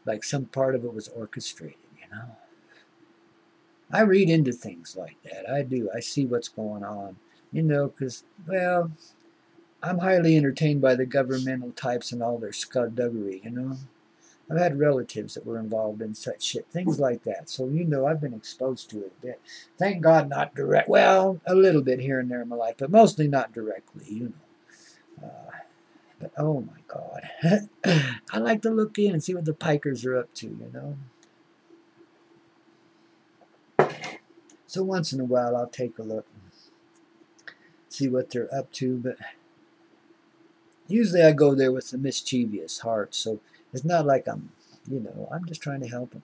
like some part of it was orchestrated, I read into things like that. I do. I see what's going on, because, I'm highly entertained by the governmental types and all their skullduggery, you know. I've had relatives that were involved in such shit, things like that. So, you know, I've been exposed to it a bit. Thank God not direct. Well, a little bit here and there in my life, but mostly not directly, you know. But oh my God. I like to look in and see what the pikers are up to, you know. So once in a while I'll take a look and see what they're up to, but usually I go there with a mischievous heart, so it's not like I'm, you know, I'm just trying to help them.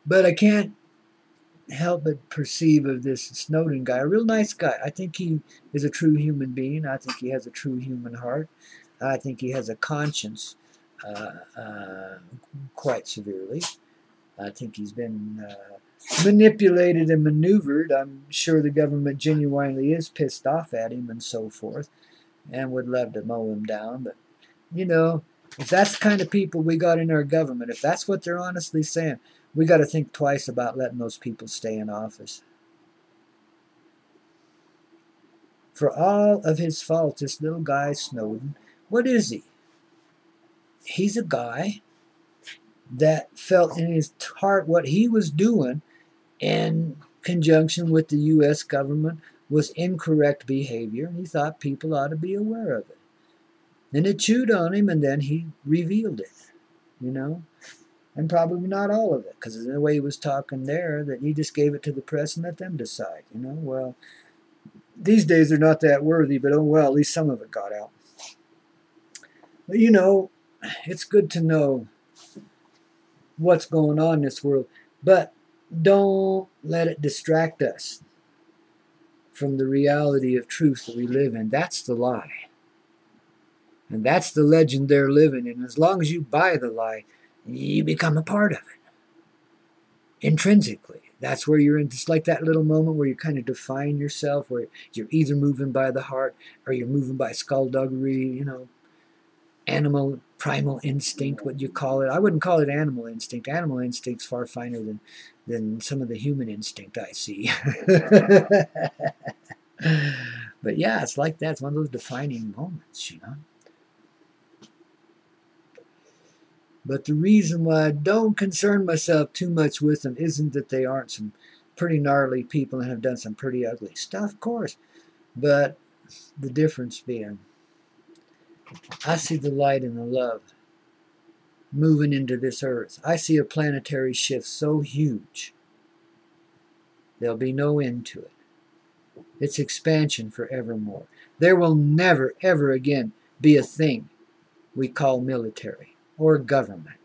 But I can't help but perceive of this Snowden guy, a real nice guy. I think he is a true human being. I think he has a true human heart. I think he has a conscience quite severely. I think he's been manipulated and maneuvered. I'm sure the government genuinely is pissed off at him and so forth and would love to mow him down. But, you know, if that's the kind of people we got in our government, if that's what they're honestly saying, we got to think twice about letting those people stay in office. For all of his faults, this little guy, Snowden, what is he? He's a guy that felt in his heart what he was doing in conjunction with the U.S. government was incorrect behavior, and he thought people ought to be aware of it. And it chewed on him, and then he revealed it, you know. And probably not all of it, because the way he was talking there, that he just gave it to the press and let them decide, you know. Well, these days they're not that worthy, but oh well, at least some of it got out. But, you know, it's good to know what's going on in this world, but don't let it distract us from the reality of truth that we live in. That's the lie. And that's the legend they're living in. As long as you buy the lie, you become a part of it. Intrinsically. That's where you're in. It's like that little moment where you kind of define yourself, where you're either moving by the heart or you're moving by skullduggery, you know, animal, primal instinct, what you call it. I wouldn't call it animal instinct. Animal instinct's far finer than some of the human instinct I see. But yeah, it's like that. It's one of those defining moments, you know. But the reason why I don't concern myself too much with them isn't that they aren't some pretty gnarly people and have done some pretty ugly stuff, of course. But the difference being, I see the light and the love moving into this earth. I see a planetary shift so huge, there'll be no end to it. It's expansion forevermore. There will never, ever again be a thing we call military or government.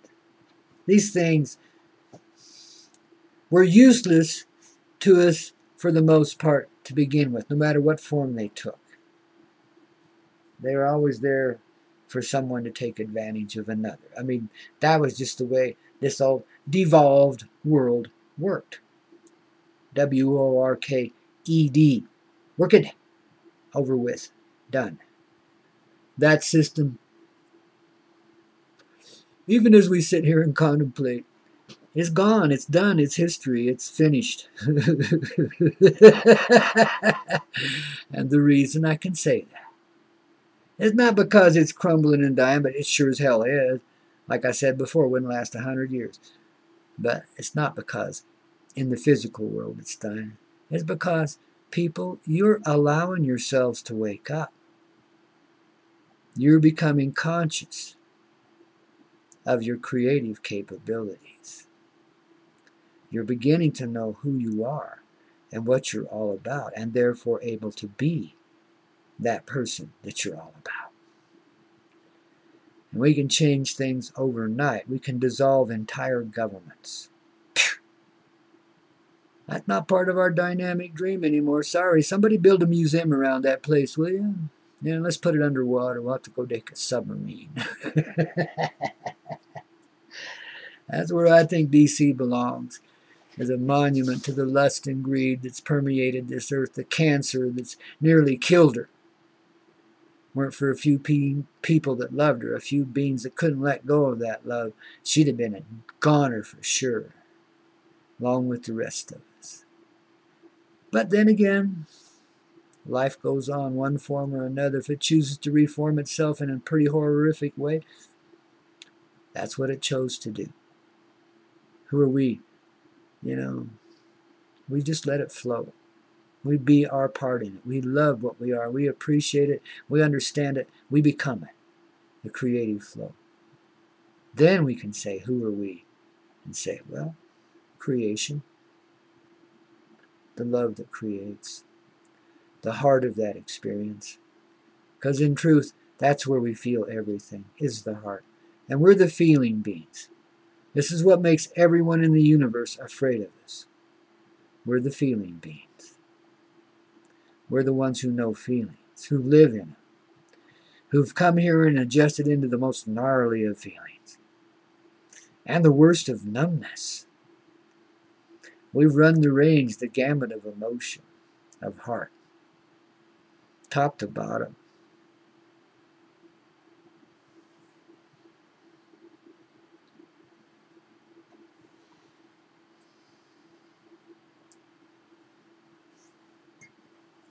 These things were useless to us for the most part to begin with, no matter what form they took. They were always there for someone to take advantage of another. I mean, that was just the way this old devolved world worked. W-O-R-K-E-D. Worked. Over with. Done. That system, even as we sit here and contemplate, is gone. It's done. It's history. It's finished. And the reason I can say that, it's not because it's crumbling and dying, but it sure as hell is. Like I said before, it wouldn't last 100 years. But it's not because in the physical world it's dying. It's because, people, you're allowing yourselves to wake up. You're becoming conscious of your creative capabilities. You're beginning to know who you are and what you're all about, and therefore able to be that person that you're all about. And we can change things overnight. We can dissolve entire governments. That's not part of our dynamic dream anymore. Sorry, somebody build a museum around that place, will you? Yeah, let's put it underwater. We'll have to go take a submarine. That's where I think DC belongs, as a monument to the lust and greed that's permeated this earth, the cancer that's nearly killed her. Weren't for a few people that loved her, a few beings that couldn't let go of that love, she'd have been a goner for sure, along with the rest of us. But then again, Life goes on one form or another. If it chooses to reform itself in a pretty horrific way, that's what it chose to do. Who are we? You know, we just let it flow. We be our part in it. We love what we are. We appreciate it. We understand it. We become it. The creative flow. Then we can say, who are we? And say, well, creation. The love that creates. The heart of that experience. Because in truth, that's where we feel everything, is the heart. And we're the feeling beings. This is what makes everyone in the universe afraid of us. We're the feeling beings. We're the ones who know feelings, who live in them, who've come here and adjusted into the most gnarly of feelings, and the worst of numbness. We've run the range, the gamut of emotion, of heart, top to bottom.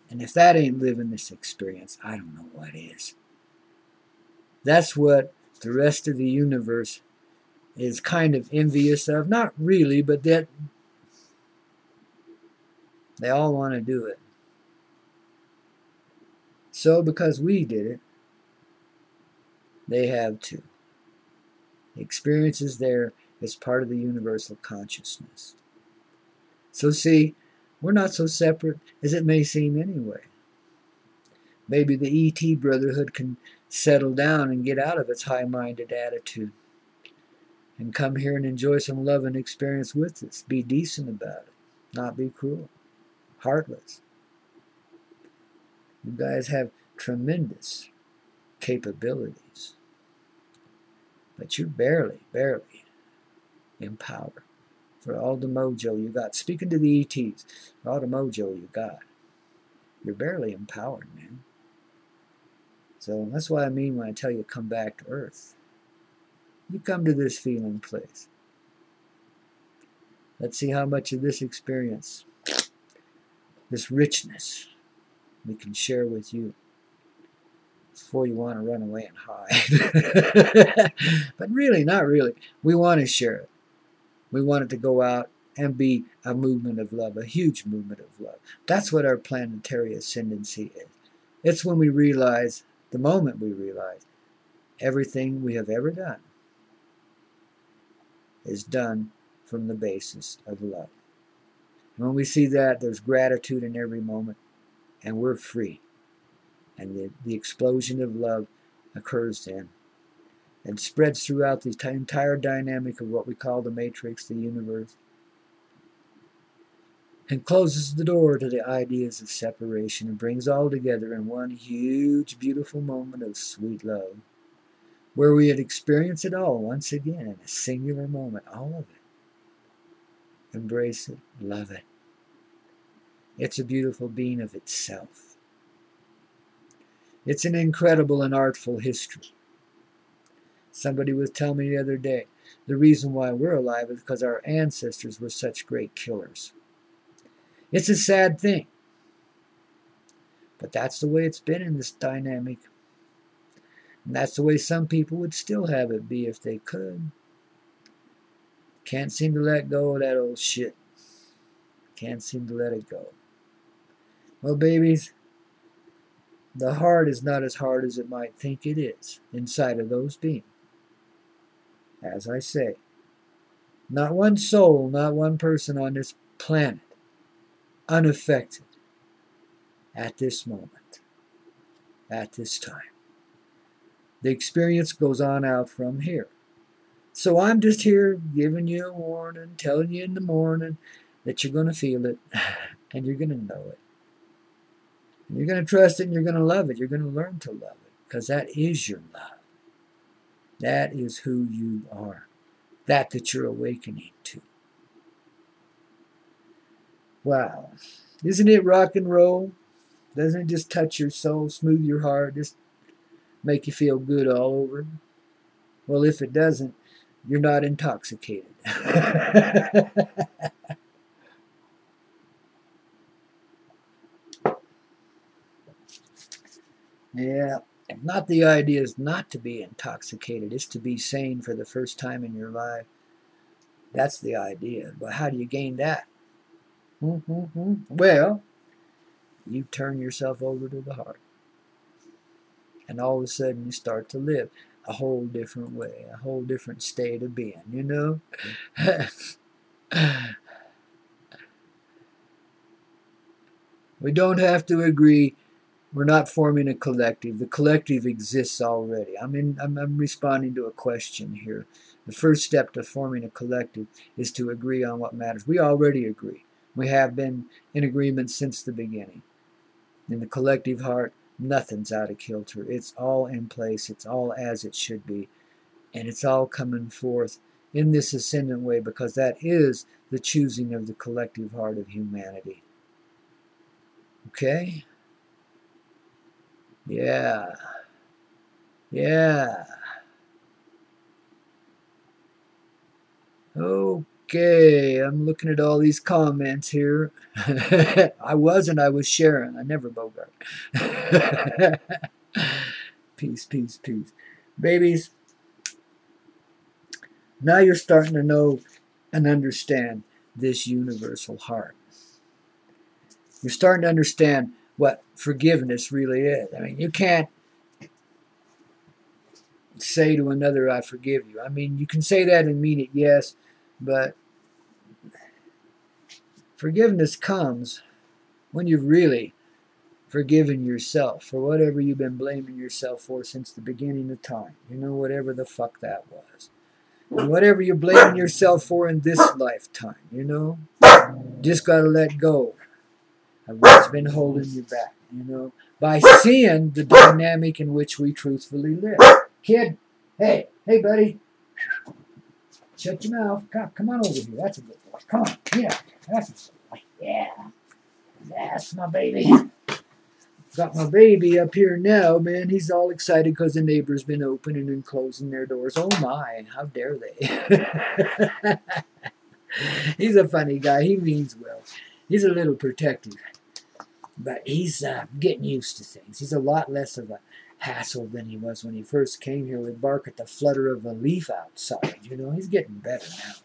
And if that ain't living this experience, I don't know what is. That's what the rest of the universe is kind of envious of. Not really, but that they all want to do it. So because we did it, they have too. The experience is there as part of the universal consciousness. So see, we're not so separate as it may seem anyway. Maybe the E.T. Brotherhood can settle down and get out of its high-minded attitude and come here and enjoy some love and experience with us. Be decent about it. Not be cruel. Heartless. You guys have tremendous capabilities. But you're barely empowered for all the mojo you got. Speaking to the ETs, for all the mojo you got, you're barely empowered, man. So that's what I mean when I tell you come back to Earth. You come to this feeling place. Let's see how much of this experience, this richness, we can share with you before you want to run away and hide. But really, not really. We want to share it. We want it to go out and be a movement of love, a huge movement of love. That's what our planetary ascendancy is. It's when we realize, the moment we realize, everything we have ever done is done from the basis of love. And when we see that, there's gratitude in every moment, and we're free. And the explosion of love occurs then and spreads throughout the entire dynamic of what we call the matrix, the universe, and closes the door to the ideas of separation and brings all together in one huge, beautiful moment of sweet love, where we had experienced it all once again in a singular moment, all of it. Embrace it, love it. It's a beautiful being of itself. It's an incredible and artful history. Somebody was telling me the other day, the reason why we're alive is because our ancestors were such great killers. It's a sad thing. But that's the way it's been in this dynamic. And that's the way some people would still have it be if they could. Can't seem to let go of that old shit. Can't seem to let it go. Well, babies, the heart is not as hard as it might think it is inside of those beings. As I say, not one soul, not one person on this planet unaffected at this moment, at this time. The experience goes on out from here. So I'm just here giving you a warning, telling you in the morning that you're going to feel it and you're going to know it. And you're going to trust it and you're going to love it. You're going to learn to love it because that is your love. That is who you are. That you're awakening to. Wow. Isn't it rock and roll? Doesn't it just touch your soul, smooth your heart, just make you feel good all over? Well, if it doesn't, you're not intoxicated. Yeah. If not, the idea is not to be intoxicated. It's to be sane for the first time in your life. That's the idea. But how do you gain that? Well, you turn yourself over to the heart. And all of a sudden you start to live a whole different way, a whole different state of being, you know? We don't have to agree. We're not forming a collective. The collective exists already. I'm responding to a question here. The first step to forming a collective is to agree on what matters. We already agree. We have been in agreement since the beginning. In the collective heart, nothing's out of kilter. It's all in place. It's all as it should be. And it's all coming forth in this ascendant way because that is the choosing of the collective heart of humanity. Okay? Yeah. Yeah. Okay, I'm looking at all these comments here. I was sharing. I never bogart. Peace, peace, peace. Babies, now you're starting to know and understand this universal heart. You're starting to understand what forgiveness really is. I mean, you can't say to another, I forgive you. I mean, you can say that and mean it, yes, but forgiveness comes when you've really forgiven yourself for whatever you've been blaming yourself for since the beginning of time. You know, whatever the fuck that was. And whatever you're blaming yourself for in this lifetime, you know, just got to let go of what's been holding you back, you know, by seeing the dynamic in which we truthfully live. Kid, hey, buddy, shut your mouth. Come on over here. That's a good boy. Come on, yeah, that's a good boy. Yeah, that's my baby. Got my baby up here now, man. He's all excited because the neighbor's been opening and closing their doors. Oh my, how dare they? He's a funny guy. He means well. He's a little protective. But he's getting used to things. He's a lot less of a hassle than he was when he first came here. Would bark at the flutter of a leaf outside. You know, he's getting better now.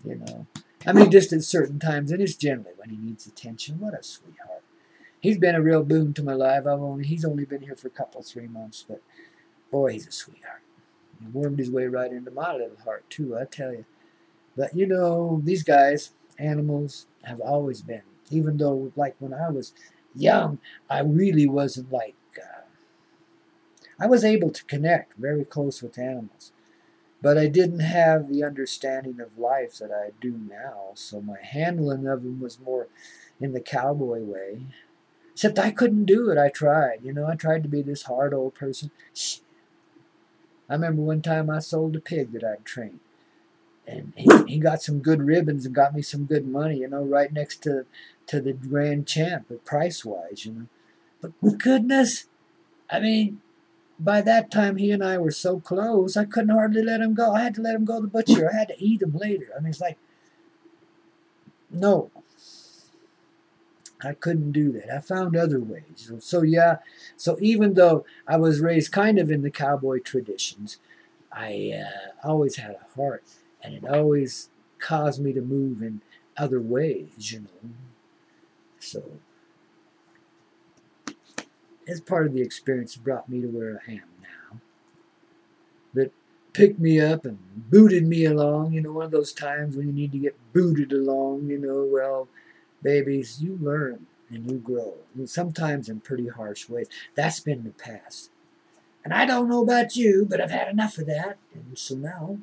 You know, I mean, just at certain times, and it's generally when he needs attention. What a sweetheart. He's been a real boon to my life. He's only been here for a couple, 3 months, but boy, he's a sweetheart. He wormed his way right into my little heart, too, I tell you. But, you know, these guys, animals, have always been. Even though, like, when I was young, I really wasn't like... I was able to connect very close with animals. But I didn't have the understanding of life that I do now. So my handling of them was more in the cowboy way. Except I couldn't do it. I tried. You know, I tried to be this hard old person. Shh. I remember one time I sold a pig that I'd trained. And he got some good ribbons and got me some good money, you know, right next to the grand champ, price-wise, you know. But goodness, I mean, by that time he and I were so close, I couldn't hardly let him go. I had to let him go to the butcher. I had to eat him later. I mean, it's like, no. I couldn't do that. I found other ways. So yeah, so even though I was raised kind of in the cowboy traditions, I always had a heart, and it always caused me to move in other ways, you know. So it's part of the experience that brought me to where I am now. That picked me up and booted me along, you know, one of those times when you need to get booted along, you know, well, babies, you learn and you grow. And sometimes in pretty harsh ways. That's been the past. And I don't know about you, but I've had enough of that. And so now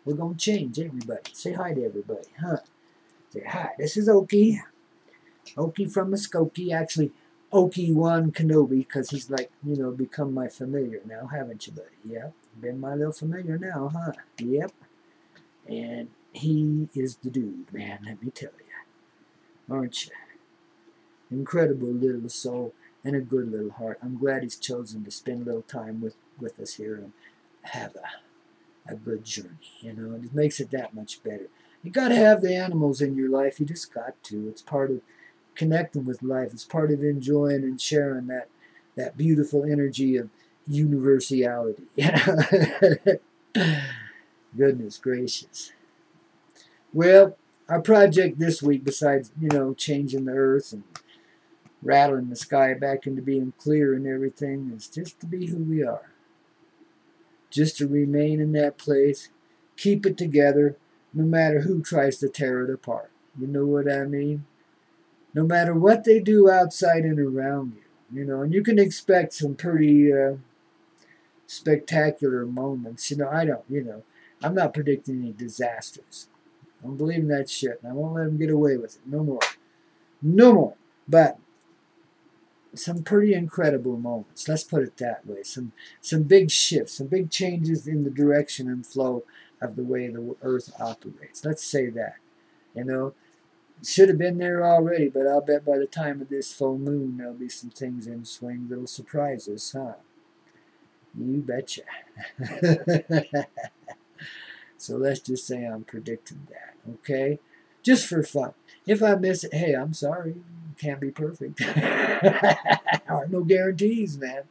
we're going to change everybody. Say hi to everybody, huh? Say hi. This is Okie. Okie from Muskogee. Actually, Okie-Wan Kenobi, because he's like, you know, become my familiar now, haven't you, buddy? Yep. Been my little familiar now, huh? Yep. And he is the dude, man, let me tell you. Aren't you? Incredible little soul and a good little heart. I'm glad he's chosen to spend a little time with us here and have a good journey. You know, it makes it that much better. You got to have the animals in your life. You just got to. It's part of connecting with life. It's part of enjoying and sharing that that beautiful energy of universality. Goodness gracious. Well, our project this week, besides, changing the earth and rattling the sky back into being clear and everything, is just to be who we are. Just to remain in that place, keep it together, no matter who tries to tear it apart. You know what I mean? No matter what they do outside and around you, and you can expect some pretty spectacular moments. I'm not predicting any disasters. I don't believe in that shit, and I won't let them get away with it. No more. No more. But some pretty incredible moments. Let's put it that way. Some big shifts, some big changes in the direction and flow of the way the earth operates. Let's say that. Should have been there already, but I'll bet by the time of this full moon there'll be some things in swing that'll surprise us, huh? You betcha. So let's just say I'm predicting that, okay? Just for fun. If I miss it, hey, I'm sorry. Can't be perfect. There are no guarantees, man.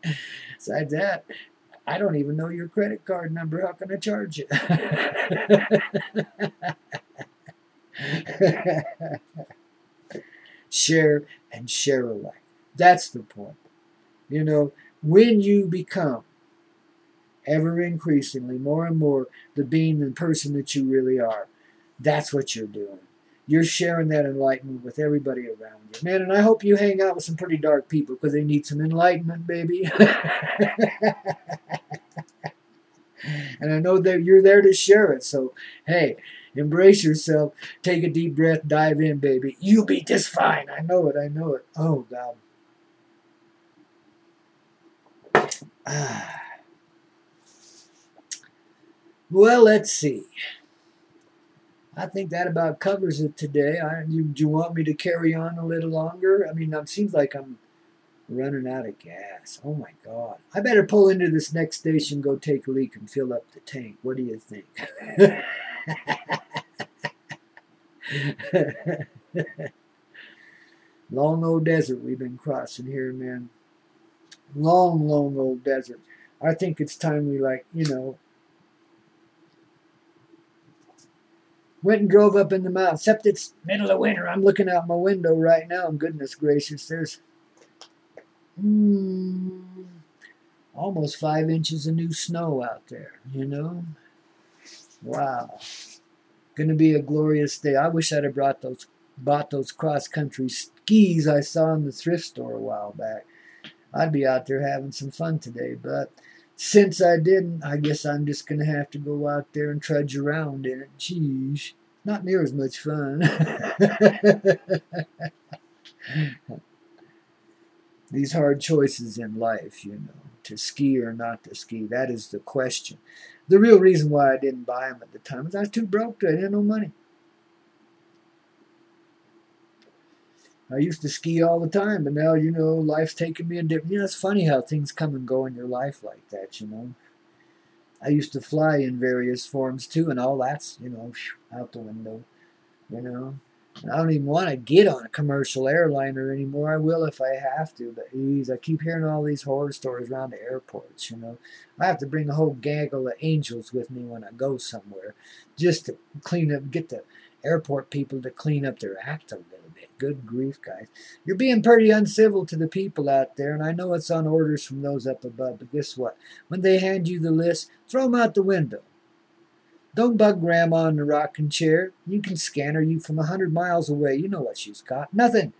Besides that, I don't even know your credit card number. How can I charge you? Share and share alike. That's the point. When you become ever increasingly more and more the being and person that you really are, that's what you're doing. You're sharing that enlightenment with everybody around you. Man, and I hope you hang out with some pretty dark people because they need some enlightenment, baby. And I know that you're there to share it. So, hey, embrace yourself. Take a deep breath. Dive in, baby. You'll be just fine. I know it. I know it. Oh, God. Well, let's see. I think that about covers it today. Do you want me to carry on a little longer? I mean, it seems like I'm running out of gas. Oh, my God. I better pull into this next station, go take a leak, and fill up the tank. What do you think? Long old desert we've been crossing here, man. Long, long old desert. I think it's time we, went and drove up in the mountains. Except it's middle of winter. I'm looking out my window right now, and goodness gracious, there's almost 5 inches of new snow out there, Wow. Going to be a glorious day. I wish I'd have bought those cross-country skis I saw in the thrift store a while back. I'd be out there having some fun today, but since I didn't, I guess I'm just going to have to go out there and trudge around in it. Jeez, not near as much fun. These hard choices in life, to ski or not to ski, that is the question. The real reason why I didn't buy them at the time is I was too broke. I had no money. I used to ski all the time, but now, life's taking me a different... it's funny how things come and go in your life like that, I used to fly in various forms, too, and all that's, out the window, And I don't even want to get on a commercial airliner anymore. I will if I have to, but geez, I keep hearing all these horror stories around the airports, I have to bring a whole gaggle of angels with me when I go somewhere, just to get the airport people to clean up their act a little bit. Good grief, guys. You're being pretty uncivil to the people out there, and I know it's on orders from those up above, but guess what? When they hand you the list, throw them out the window. Don't bug Grandma in the rocking chair. You can scan her you from 100 miles away. You know what she's got. Nothing.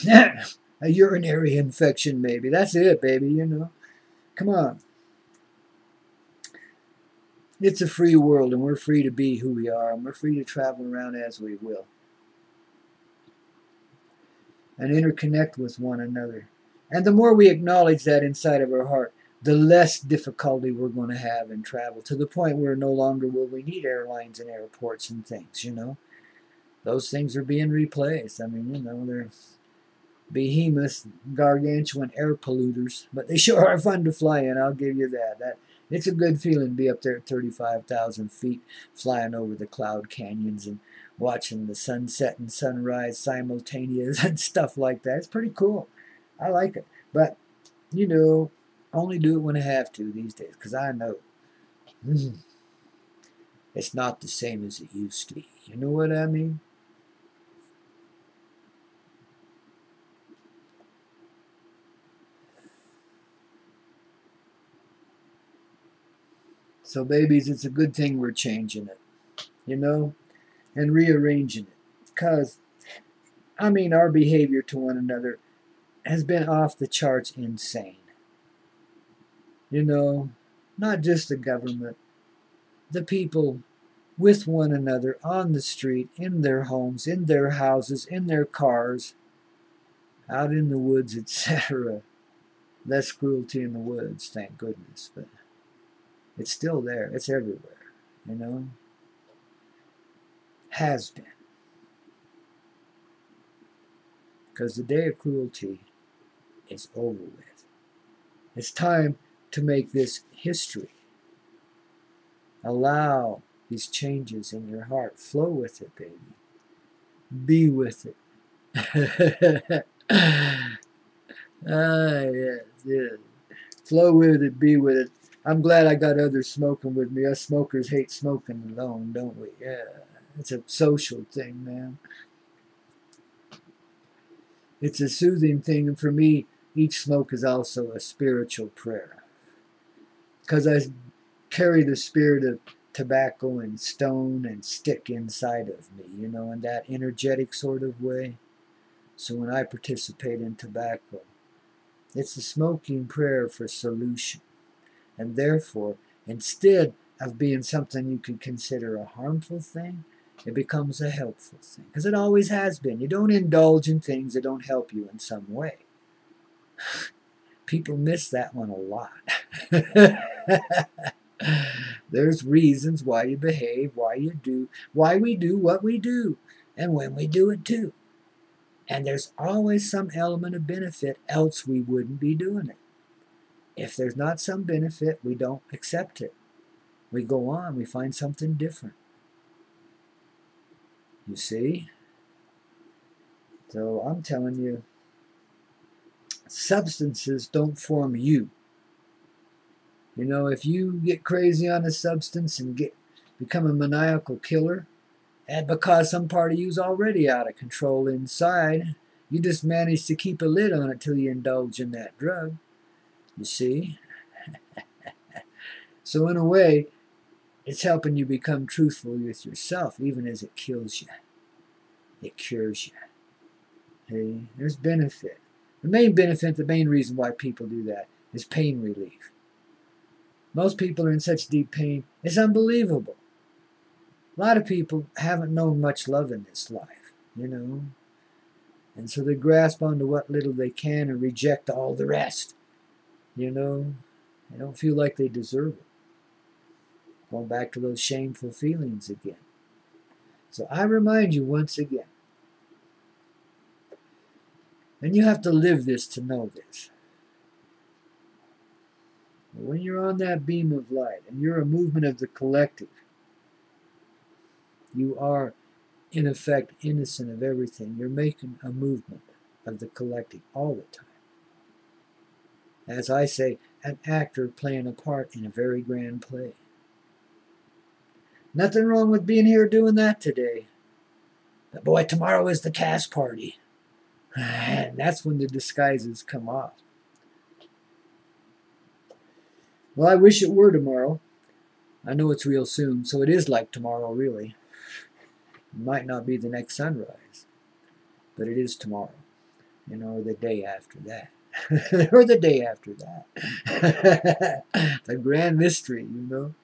A urinary infection, maybe. That's it, baby, Come on. It's a free world, and we're free to be who we are, and we're free to travel around as we will. And interconnect with one another. And the more we acknowledge that inside of our heart, the less difficulty we're going to have in travel, to the point where no longer will we need airlines and airports and things, Those things are being replaced. I mean, they're behemoth, gargantuan air polluters, but they sure are fun to fly in, I'll give you that. It's a good feeling to be up there at 35,000 feet, flying over the cloud canyons and watching the sunset and sunrise simultaneous and stuff like that. It's pretty cool. I like it. But You know, only do it when I have to these days, because I know it's not the same as it used to be. You know what I mean? So, babies, it's a good thing we're changing it, you know, and rearranging it. Because, I mean, our behavior to one another has been off the charts insane. You know, not just the government, the people with one another on the street, in their homes, in their houses, in their cars, out in the woods, etc. Less cruelty in the woods, thank goodness, but it's still there. It's everywhere, you know. Has been. Because the day of cruelty is over with. It's time to make this history. Allow these changes in your heart. Flow with it, baby. Be with it. Yes, yes. Flow with it, be with it. I'm glad I got others smoking with me. Us smokers hate smoking alone, don't we? Yeah. It's a social thing, man. It's a soothing thing, and for me, each smoke is also a spiritual prayer. Because I carry the spirit of tobacco and stone and stick inside of me, you know, in that energetic sort of way. So when I participate in tobacco, it's a smoking prayer for solution. And therefore, instead of being something you could consider a harmful thing, it becomes a helpful thing. Because it always has been. You don't indulge in things that don't help you in some way. People miss that one a lot. There's reasons why you behave, why you do, why we do what we do, and when we do it too. And there's always some element of benefit, else we wouldn't be doing it. If there's not some benefit, we don't accept it. We go on, we find something different. You see? So I'm telling you, substances don't form you. You know, if you get crazy on a substance and become a maniacal killer, and because some part of you's already out of control inside, you just manage to keep a lid on it till you indulge in that drug. You see? So in a way, it's helping you become truthful with yourself, even as it kills you. It cures you. Hey, there's benefit. The main benefit, the main reason why people do that is pain relief. Most people are in such deep pain, it's unbelievable. A lot of people haven't known much love in this life, you know. And so they grasp onto what little they can and reject all the rest, you know. They don't feel like they deserve it. Going back to those shameful feelings again. So I remind you once again, and you have to live this to know this. When you're on that beam of light and you're a movement of the collective, you are, in effect, innocent of everything. You're making a movement of the collective all the time. As I say, an actor playing a part in a very grand play. Nothing wrong with being here doing that today. But boy, tomorrow is the cast party. And that's when the disguises come off. Well, I wish it were tomorrow. I know it's real soon, so it is like tomorrow, really. It might not be the next sunrise, but it is tomorrow, you know, or the day after that. Or the day after that. The grand mystery, you know.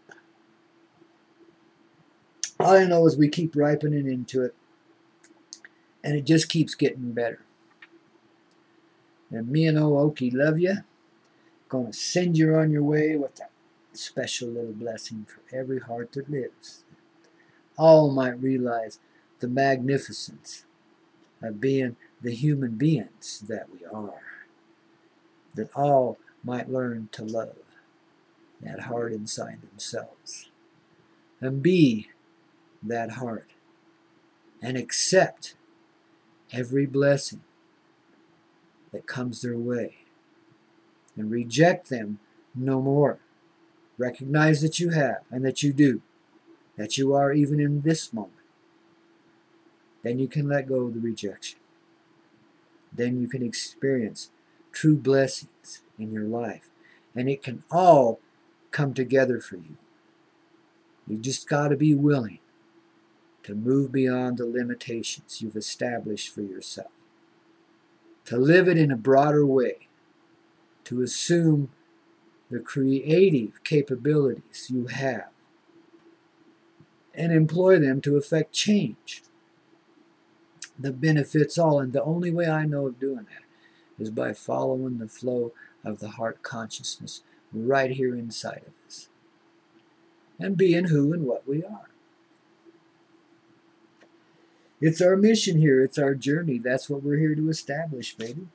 All I know is we keep ripening into it, and it just keeps getting better. And me and Ookie love you. Gonna send you on your way with a special little blessing for every heart that lives. All might realize the magnificence of being the human beings that we are. That all might learn to love that heart inside themselves. And be that heart. And accept every blessing that comes their way. and reject them no more. Recognize that you have and that you do, that you are even in this moment. Then you can let go of the rejection. Then you can experience true blessings in your life. And it can all come together for you. You just got to be willing to move beyond the limitations you've established for yourself. To live it in a broader way. To assume the creative capabilities you have and employ them to effect change that benefits all. And the only way I know of doing that is by following the flow of the heart consciousness right here inside of us and being who and what we are. It's our mission here. It's our journey. That's what we're here to establish, baby.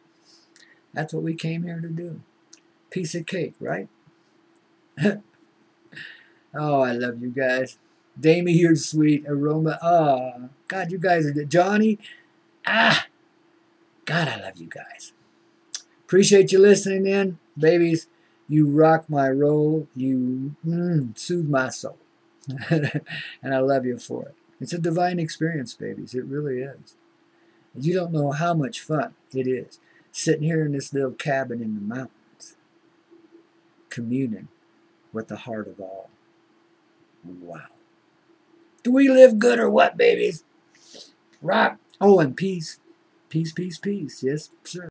That's what we came here to do. Piece of cake, right? Oh, I love you guys. Damie, you're sweet. Aroma. Oh, God, you guys are... Johnny. God, I love you guys. Appreciate you listening in. Babies, you rock my role. You soothe my soul. And I love you for it. It's a divine experience, babies. It really is. You don't know how much fun it is sitting here in this little cabin in the mountains, communing with the heart of all. Wow. Do we live good or what, babies? Rock. Oh, and peace. Peace, peace, peace. Yes, sir.